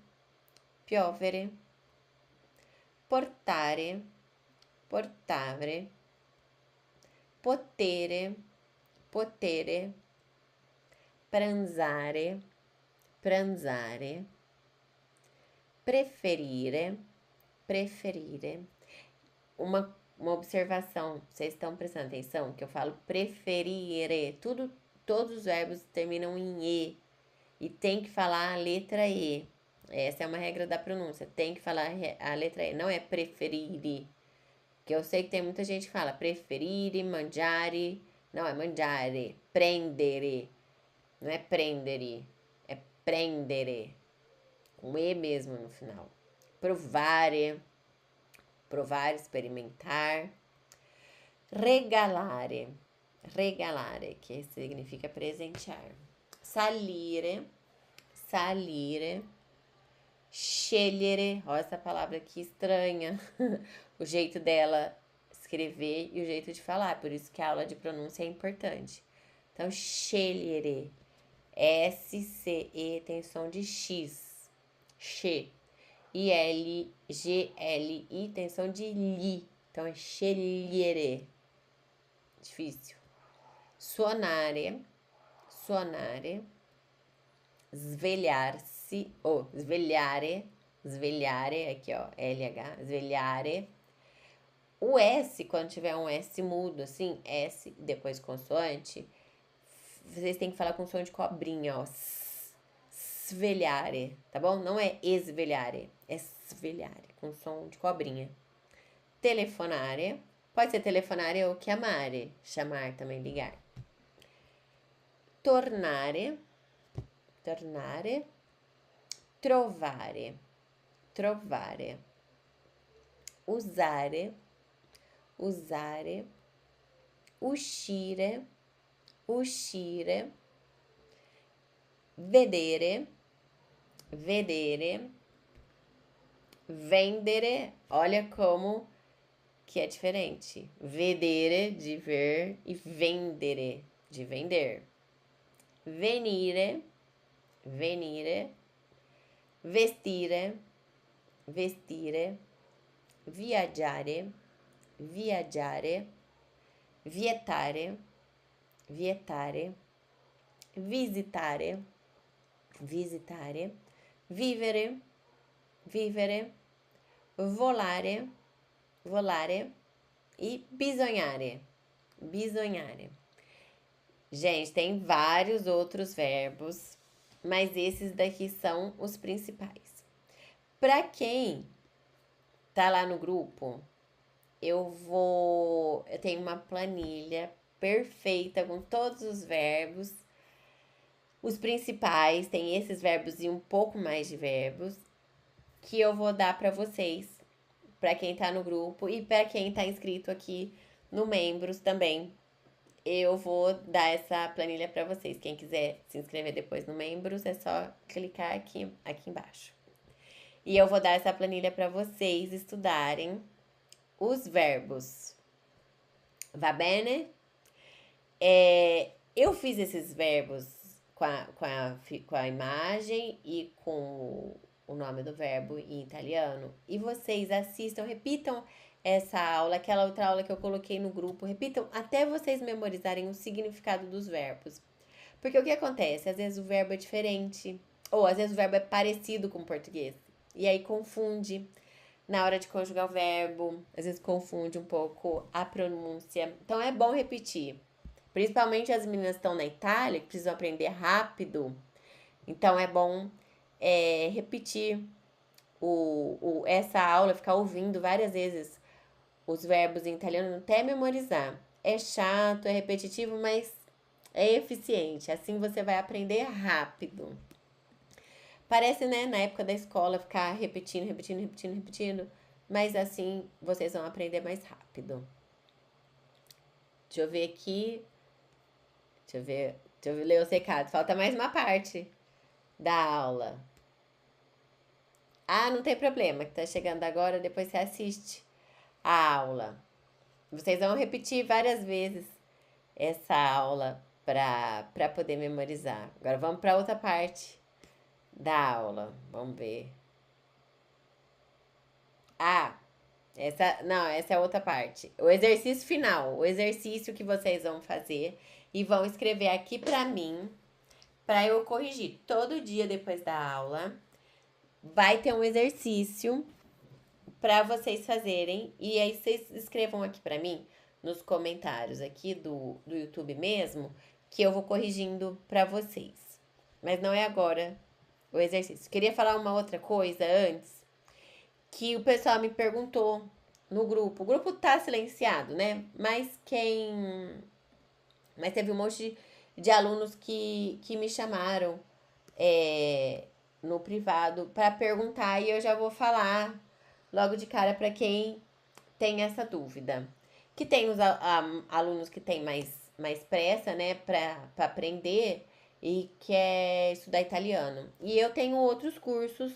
piovere. Portare, portare. Potere, potere. Pranzare, pranzare. Preferire, preferire. Uma observação, vocês estão prestando atenção que eu falo preferire, todos os verbos terminam em E e tem que falar a letra E. Essa é uma regra da pronúncia, tem que falar a letra E, não é preferire, que eu sei que tem muita gente que fala preferire, mangiare, não é mangiare, prendere, não é prendere, é prendere, com E mesmo no final. Provare, provar, experimentar. Regalare, regalare, que significa presentear. Salire, salire. Scegliere, ó essa palavra aqui estranha. o jeito dela escrever e o jeito de falar. Por isso que a aula de pronúncia é importante. Então, scegliere. S-C-E tem som de X. Che. I-L-G-L-I tem som de li. Então, é scegliere. Difícil. Suonare. Suonare. Svegliarsi. Ou svegliare. Svegliare. Aqui, ó. L-H. Svegliare. O S, quando tiver um S mudo, assim, S, depois consoante, vocês têm que falar com som de cobrinha, ó. Svegliare, tá bom? Não é esvegliare, é svegliare, com som de cobrinha. Telefonare, pode ser telefonare ou chiamare, chamar também, ligar. Tornare, tornare. Trovare, trovare. Usare, usare. Uscire, uscire. Vedere, vedere. Vendere, olha como que é diferente. Vedere, de ver, e vendere, de vender. Venire, venire. Vestire, vestire. Viaggiare, viaggiare. Vietare, vietare. Visitare, visitare. Vivere, vivere. Volare, volare. E bisognare, bisognare. Gente, tem vários outros verbos, mas esses daqui são os principais. Para quem tá lá no grupo, eu tenho uma planilha perfeita com todos os verbos. Os principais, tem esses verbos e um pouco mais de verbos, que eu vou dar para vocês, para quem tá no grupo e para quem tá inscrito aqui no Membros também. Eu vou dar essa planilha para vocês. Quem quiser se inscrever depois no Membros, é só clicar aqui embaixo. E eu vou dar essa planilha para vocês estudarem os verbos. Va bene? Eu fiz esses verbos com a imagem e com o nome do verbo em italiano. E vocês assistam, repitam essa aula, aquela outra aula que eu coloquei no grupo, repitam até vocês memorizarem o significado dos verbos. Porque o que acontece? Às vezes o verbo é diferente, ou às vezes o verbo é parecido com o português. E aí confunde na hora de conjugar o verbo, às vezes confunde um pouco a pronúncia. Então é bom repetir. Principalmente as meninas que estão na Itália, que precisam aprender rápido. Então é bom repetir essa aula, ficar ouvindo várias vezes os verbos em italiano até memorizar. É chato, é repetitivo, mas é eficiente. Assim você vai aprender rápido. Parece, né, na época da escola, ficar repetindo. Mas assim vocês vão aprender mais rápido. Deixa eu ver aqui. Deixa eu ler os recados. Falta mais uma parte da aula. Ah, não tem problema, que tá chegando agora, depois você assiste a aula. Vocês vão repetir várias vezes essa aula para poder memorizar. Agora vamos para outra parte da aula. Vamos ver. Ah, essa é outra parte. O exercício final, o exercício que vocês vão fazer e vão escrever aqui para mim, para eu corrigir todo dia depois da aula. Vai ter um exercício para vocês fazerem e aí vocês escrevam aqui para mim nos comentários aqui do YouTube mesmo, que eu vou corrigindo para vocês. Mas não é agora o exercício. Queria falar uma outra coisa antes, que o pessoal me perguntou no grupo. O grupo tá silenciado, né? Mas teve um monte de alunos que me chamaram no privado para perguntar e eu já vou falar logo de cara para quem tem essa dúvida. Que tem os alunos que têm mais pressa, né, para aprender e quer estudar italiano. E eu tenho outros cursos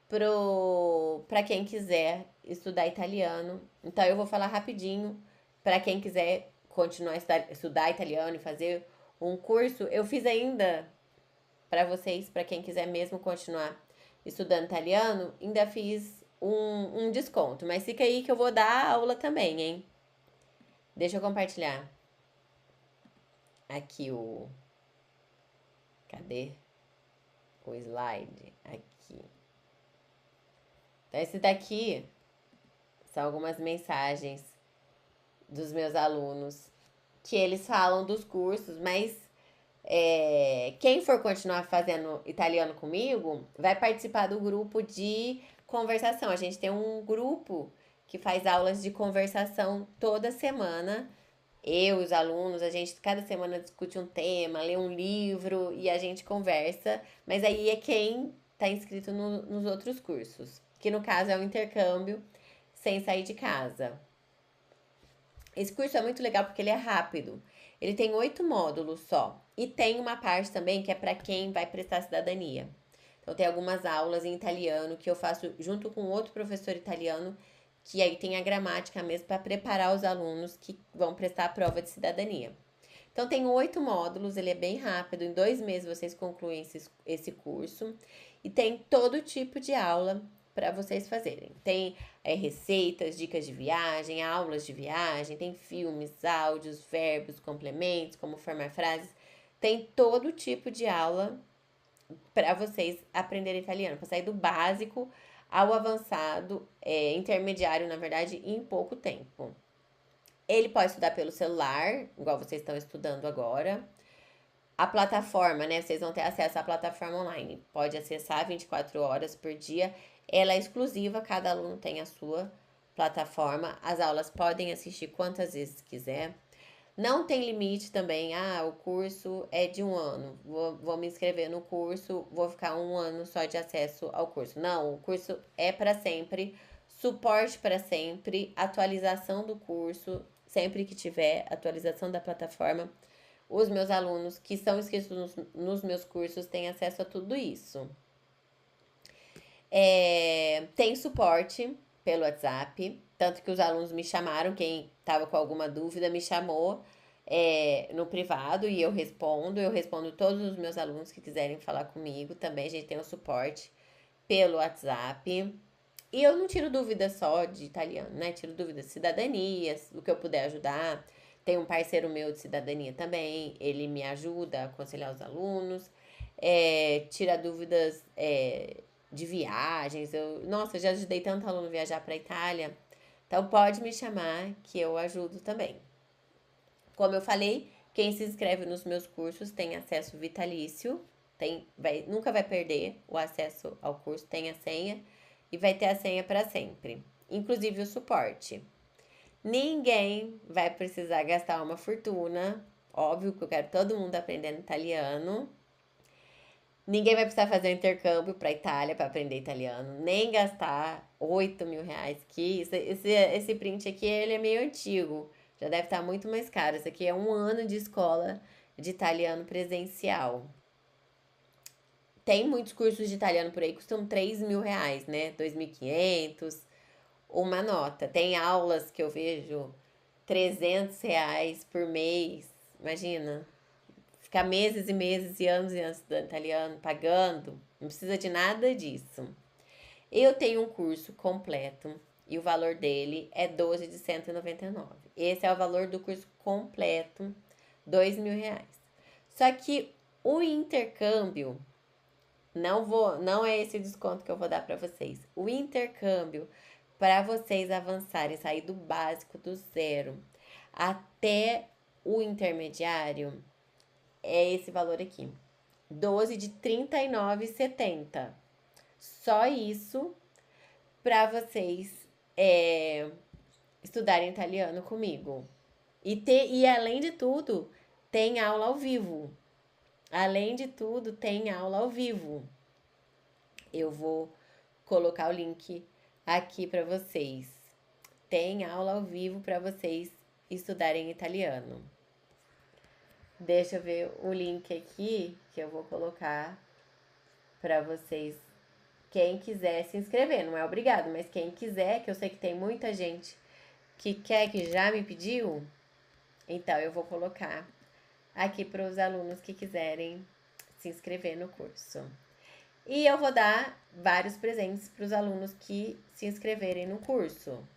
para quem quiser estudar italiano. Então eu vou falar rapidinho para quem quiser continuar a estudar italiano e fazer um curso. Eu fiz ainda para vocês, para quem quiser mesmo continuar estudando italiano, ainda fiz um desconto. Mas fica aí que eu vou dar aula também, hein? Deixa eu compartilhar aqui o. Cadê o slide? Aqui. Então, esse daqui são algumas mensagens dos meus alunos que eles falam dos cursos, mas quem for continuar fazendo italiano comigo vai participar do grupo de conversação. A gente tem um grupo que faz aulas de conversação toda semana. Eu e os alunos, a gente cada semana discute um tema, lê um livro e a gente conversa. Mas aí é quem está inscrito nos outros cursos, que no caso é o intercâmbio sem sair de casa. Esse curso é muito legal porque ele é rápido. Ele tem 8 módulos só. E tem uma parte também que é para quem vai prestar cidadania. Então tem algumas aulas em italiano que eu faço junto com outro professor italiano, que aí tem a gramática mesmo para preparar os alunos que vão prestar a prova de cidadania. Então tem 8 módulos, ele é bem rápido, em 2 meses vocês concluem esse curso. E tem todo tipo de aula para vocês fazerem. Tem receitas, dicas de viagem, aulas de viagem, tem filmes, áudios, verbos, complementos, como formar frases. Tem todo tipo de aula para vocês aprenderem italiano, para sair do básico ao avançado, intermediário, na verdade, em pouco tempo. Ele pode estudar pelo celular, igual vocês estão estudando agora. A plataforma, né? Vocês vão ter acesso à plataforma online. Pode acessar 24 horas por dia. Ela é exclusiva, cada aluno tem a sua plataforma. As aulas podem assistir quantas vezes quiser. Não tem limite também. Ah, o curso é de 1 ano. Vou me inscrever no curso, vou ficar 1 ano só de acesso ao curso. Não, o curso é para sempre. Suporte para sempre. Atualização do curso, sempre que tiver atualização da plataforma. Os meus alunos que são inscritos nos meus cursos têm acesso a tudo isso. Tem suporte pelo WhatsApp, tanto que os alunos me chamaram, quem estava com alguma dúvida me chamou no privado e eu respondo todos os meus alunos que quiserem falar comigo também. A gente tem o suporte pelo WhatsApp. E eu não tiro dúvidas só de italiano, né? Tiro dúvidas de cidadanias, o que eu puder ajudar. Tem um parceiro meu de cidadania também, ele me ajuda a aconselhar os alunos, tira dúvidas de viagens. Nossa, eu já ajudei tanto aluno a viajar para a Itália. Então pode me chamar que eu ajudo também. Como eu falei, quem se inscreve nos meus cursos tem acesso vitalício, nunca vai perder o acesso ao curso, tem a senha e vai ter a senha para sempre, inclusive o suporte. Ninguém vai precisar gastar uma fortuna. Óbvio que eu quero todo mundo aprendendo italiano. Ninguém vai precisar fazer um intercâmbio para Itália para aprender italiano. Nem gastar 8 mil reais. Que esse print aqui ele é meio antigo. Já deve estar muito mais caro. Isso aqui é 1 ano de escola de italiano presencial. Tem muitos cursos de italiano por aí que custam 3 mil reais, né? 2.500. Uma nota. Tem aulas que eu vejo 300 reais por mês. Imagina. Ficar meses e meses e anos estudando italiano, pagando. Não precisa de nada disso. Eu tenho um curso completo e o valor dele é 12 de 199. Esse é o valor do curso completo, 2 mil reais. Só que o intercâmbio, não é esse desconto que eu vou dar para vocês. O intercâmbio, para vocês avançarem, sair do básico, do zero, até o intermediário, é esse valor aqui. 12 de R$ 39,70. Só isso para vocês estudarem italiano comigo. E além de tudo, tem aula ao vivo. Além de tudo, tem aula ao vivo. Eu vou colocar o link aqui para vocês. Tem aula ao vivo para vocês estudarem italiano. Deixa eu ver o link aqui que eu vou colocar para vocês. quem quiser se inscrever, não é obrigado, mas quem quiser, que eu sei que tem muita gente que quer, que já me pediu, então eu vou colocar aqui para os alunos que quiserem se inscrever no curso. E eu vou dar vários presentes para os alunos que se inscreverem no curso.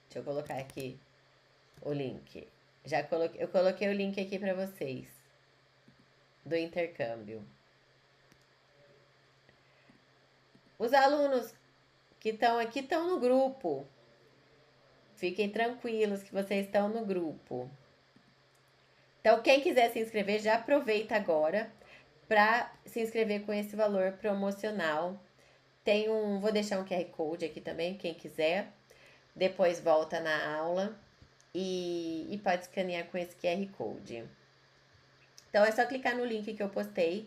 Deixa eu colocar aqui o link. Eu coloquei o link aqui para vocês do intercâmbio. Os alunos que estão aqui estão no grupo. Fiquem tranquilos que vocês estão no grupo. Então, quem quiser se inscrever, já aproveita agora para se inscrever com esse valor promocional. Vou deixar um QR Code aqui também, quem quiser. Depois volta na aula e pode escanear com esse QR Code. Então, é só clicar no link que eu postei.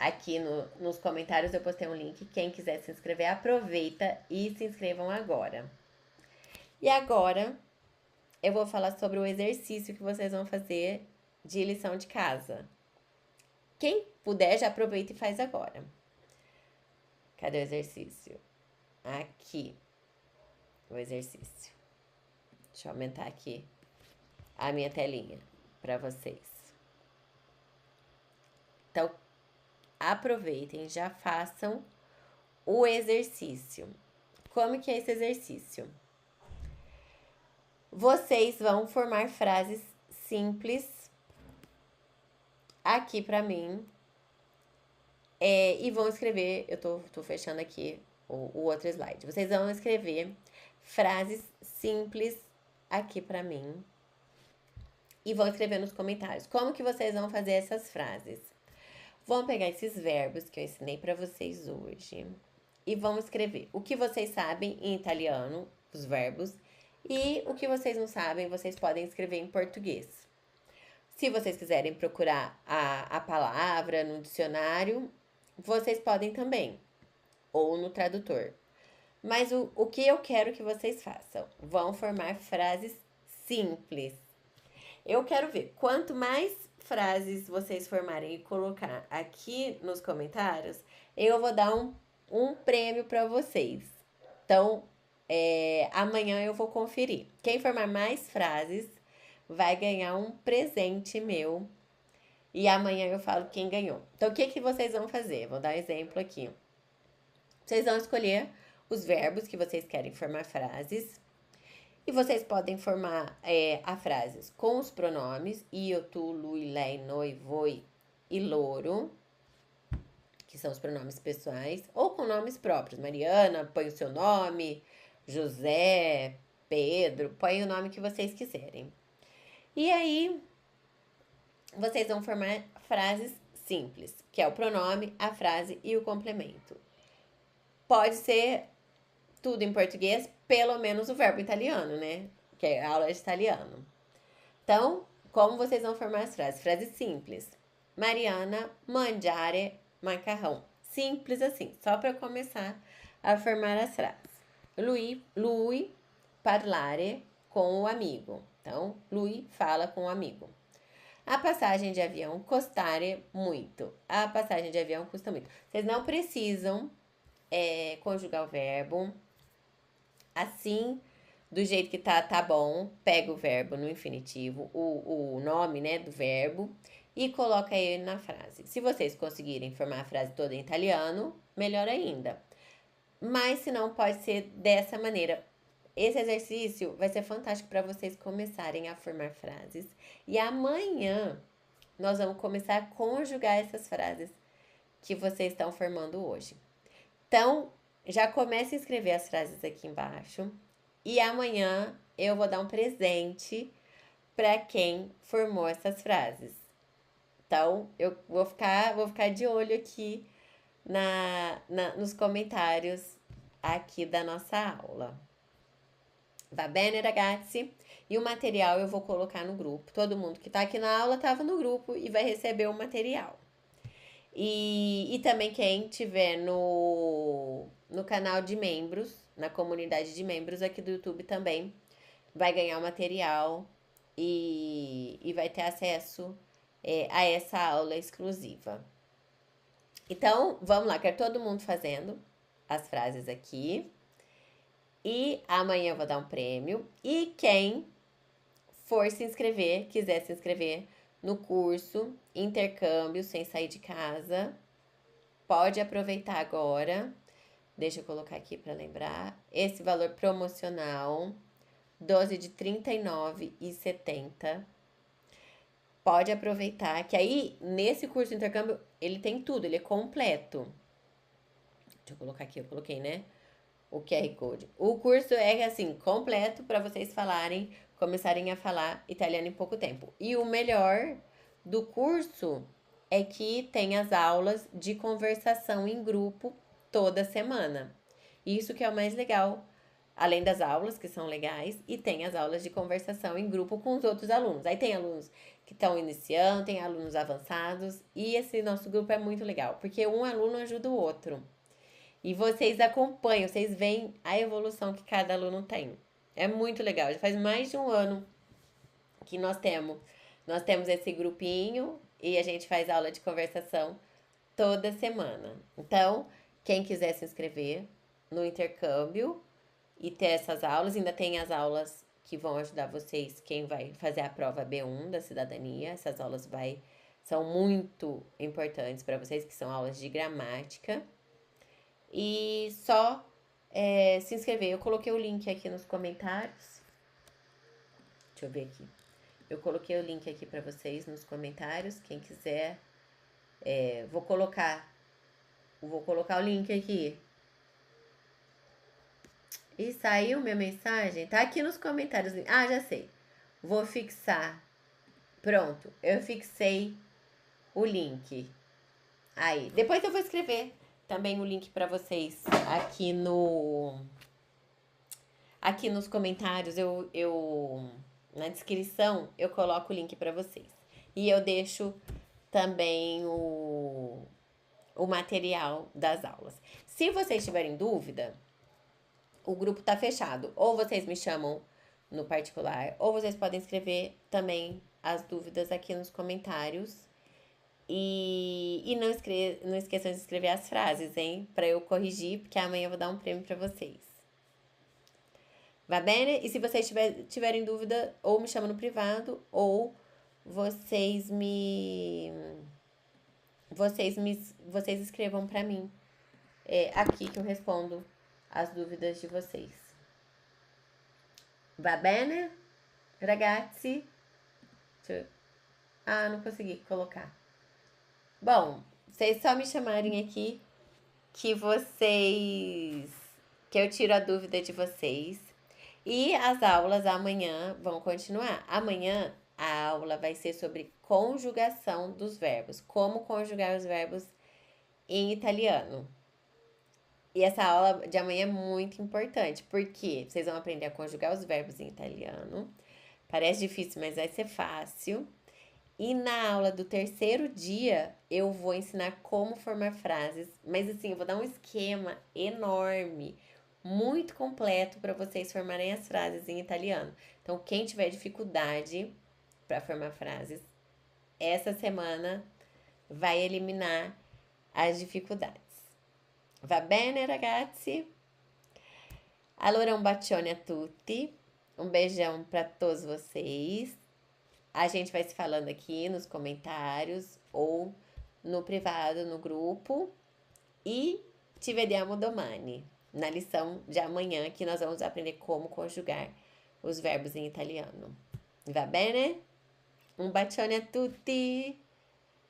Aqui nos comentários eu postei um link. Quem quiser se inscrever, aproveita e se inscrevam agora. E agora eu vou falar sobre o exercício que vocês vão fazer de lição de casa. Quem puder, já aproveita e faz agora. Cadê o exercício? Aqui. O exercício. Deixa eu aumentar aqui a minha telinha para vocês. Então, aproveitem, já façam o exercício. Como que é esse exercício? Vocês vão formar frases simples aqui pra mim. E vão escrever, eu tô fechando aqui o outro slide. Vocês vão escrever frases simples aqui pra mim. E vão escrever nos comentários. Como que vocês vão fazer essas frases? Vão pegar esses verbos que eu ensinei pra vocês hoje. E vão escrever o que vocês sabem em italiano, os verbos. E o que vocês não sabem, vocês podem escrever em português. Se vocês quiserem procurar a palavra no dicionário, vocês podem também. Ou no tradutor. Mas o que eu quero que vocês façam? Vão formar frases simples. Eu quero ver. Quanto mais frases vocês formarem e colocar aqui nos comentários, eu vou dar um prêmio para vocês. Então, amanhã eu vou conferir. Quem formar mais frases vai ganhar um presente meu. E amanhã eu falo quem ganhou. Então, o que vocês vão fazer? Vou dar um exemplo aqui. Vocês vão escolher os verbos que vocês querem formar frases. E vocês podem formar a frases com os pronomes io, tu, lui, lei, noi, voi e loro, que são os pronomes pessoais, ou com nomes próprios. Mariana, põe o seu nome, José, Pedro, põe o nome que vocês quiserem. E aí, vocês vão formar frases simples, que é o pronome, a frase e o complemento. Pode ser tudo em português, pelo menos o verbo italiano, né? Que é a aula de italiano. Então, como vocês vão formar as frases? Frases simples. Mariana, mangiare, macarrão. Simples assim, só para começar a formar as frases. Lui, parlare com o amigo. Então, lui fala com o amigo. A passagem de avião custare muito. A passagem de avião custa muito. Vocês não precisam conjugar o verbo. Assim, do jeito que tá bom, pega o verbo no infinitivo, o nome, né, do verbo, e coloca ele na frase. Se vocês conseguirem formar a frase toda em italiano, melhor ainda. Mas se não, pode ser dessa maneira. Esse exercício vai ser fantástico para vocês começarem a formar frases. E amanhã nós vamos começar a conjugar essas frases que vocês estão formando hoje. Então, já comece a escrever as frases aqui embaixo. E amanhã eu vou dar um presente para quem formou essas frases. Então, eu vou ficar de olho aqui nos comentários aqui da nossa aula. Va bene, ragazzi? E o material eu vou colocar no grupo. Todo mundo que tá aqui na aula estava no grupo e vai receber o material. E também quem tiver no canal de membros, na comunidade de membros aqui do YouTube também, vai ganhar o material e vai ter acesso a essa aula exclusiva. Então, vamos lá, quero todo mundo fazendo as frases aqui. E amanhã eu vou dar um prêmio. E quem for se inscrever, quiser se inscrever no curso Intercâmbio Sem Sair de Casa, pode aproveitar agora. Deixa eu colocar aqui para lembrar. Esse valor promocional, 12 de R$ 39,70. Pode aproveitar, que aí, nesse curso de intercâmbio, ele tem tudo, ele é completo. Deixa eu colocar aqui, eu coloquei, né? O QR Code. O curso é, assim, completo para vocês começarem a falar italiano em pouco tempo. E o melhor do curso é que tem as aulas de conversação em grupo toda semana. Isso que é o mais legal, além das aulas, que são legais, e tem as aulas de conversação em grupo com os outros alunos. Aí tem alunos que estão iniciando, tem alunos avançados, e esse nosso grupo é muito legal, porque um aluno ajuda o outro. E vocês acompanham, vocês veem a evolução que cada aluno tem. É muito legal. Já faz mais de um ano que nós temos. Nós temos esse grupinho e a gente faz aula de conversação toda semana. Então, quem quiser se inscrever no intercâmbio e ter essas aulas, ainda tem as aulas que vão ajudar vocês, quem vai fazer a prova B1 da cidadania. Essas aulas são muito importantes para vocês, que são aulas de gramática. E só se inscrever. Eu coloquei o link aqui nos comentários. Deixa eu ver aqui. Eu coloquei o link aqui para vocês nos comentários. Quem quiser, vou colocar o link aqui. E saiu minha mensagem? Tá aqui nos comentários. Ah, já sei. Vou fixar. Pronto, eu fixei o link. Aí, depois eu vou escrever também o link para vocês aqui nos comentários. Na descrição eu coloco o link para vocês. E eu deixo também o material das aulas. Se vocês tiverem dúvida, o grupo tá fechado. Ou vocês me chamam no particular, ou vocês podem escrever também as dúvidas aqui nos comentários. E não esqueçam de escrever as frases, hein? Pra eu corrigir, porque amanhã eu vou dar um prêmio pra vocês. Va bene? E se vocês tiverem dúvida, ou me chamam no privado, ou vocês escrevam pra mim. Aqui que eu respondo as dúvidas de vocês. Va bene? Ragazzi? Não consegui colocar. Bom, vocês só me chamarem aqui que eu tiro a dúvida de vocês. E as aulas amanhã vão continuar. Amanhã a aula vai ser sobre conjugação dos verbos, como conjugar os verbos em italiano. E essa aula de amanhã é muito importante, porque vocês vão aprender a conjugar os verbos em italiano. Parece difícil, mas vai ser fácil. E na aula do terceiro dia, eu vou ensinar como formar frases. Mas assim, eu vou dar um esquema enorme, muito completo para vocês formarem as frases em italiano. Então, quem tiver dificuldade para formar frases, essa semana vai eliminar as dificuldades. Va bene, ragazzi? Allora, un bacione a tutti. Um beijão para todos vocês. A gente vai se falando aqui nos comentários ou no privado, no grupo. E ci vediamo domani, na lição de amanhã, que nós vamos aprender como conjugar os verbos em italiano. Va bene? Un bacione a tutti!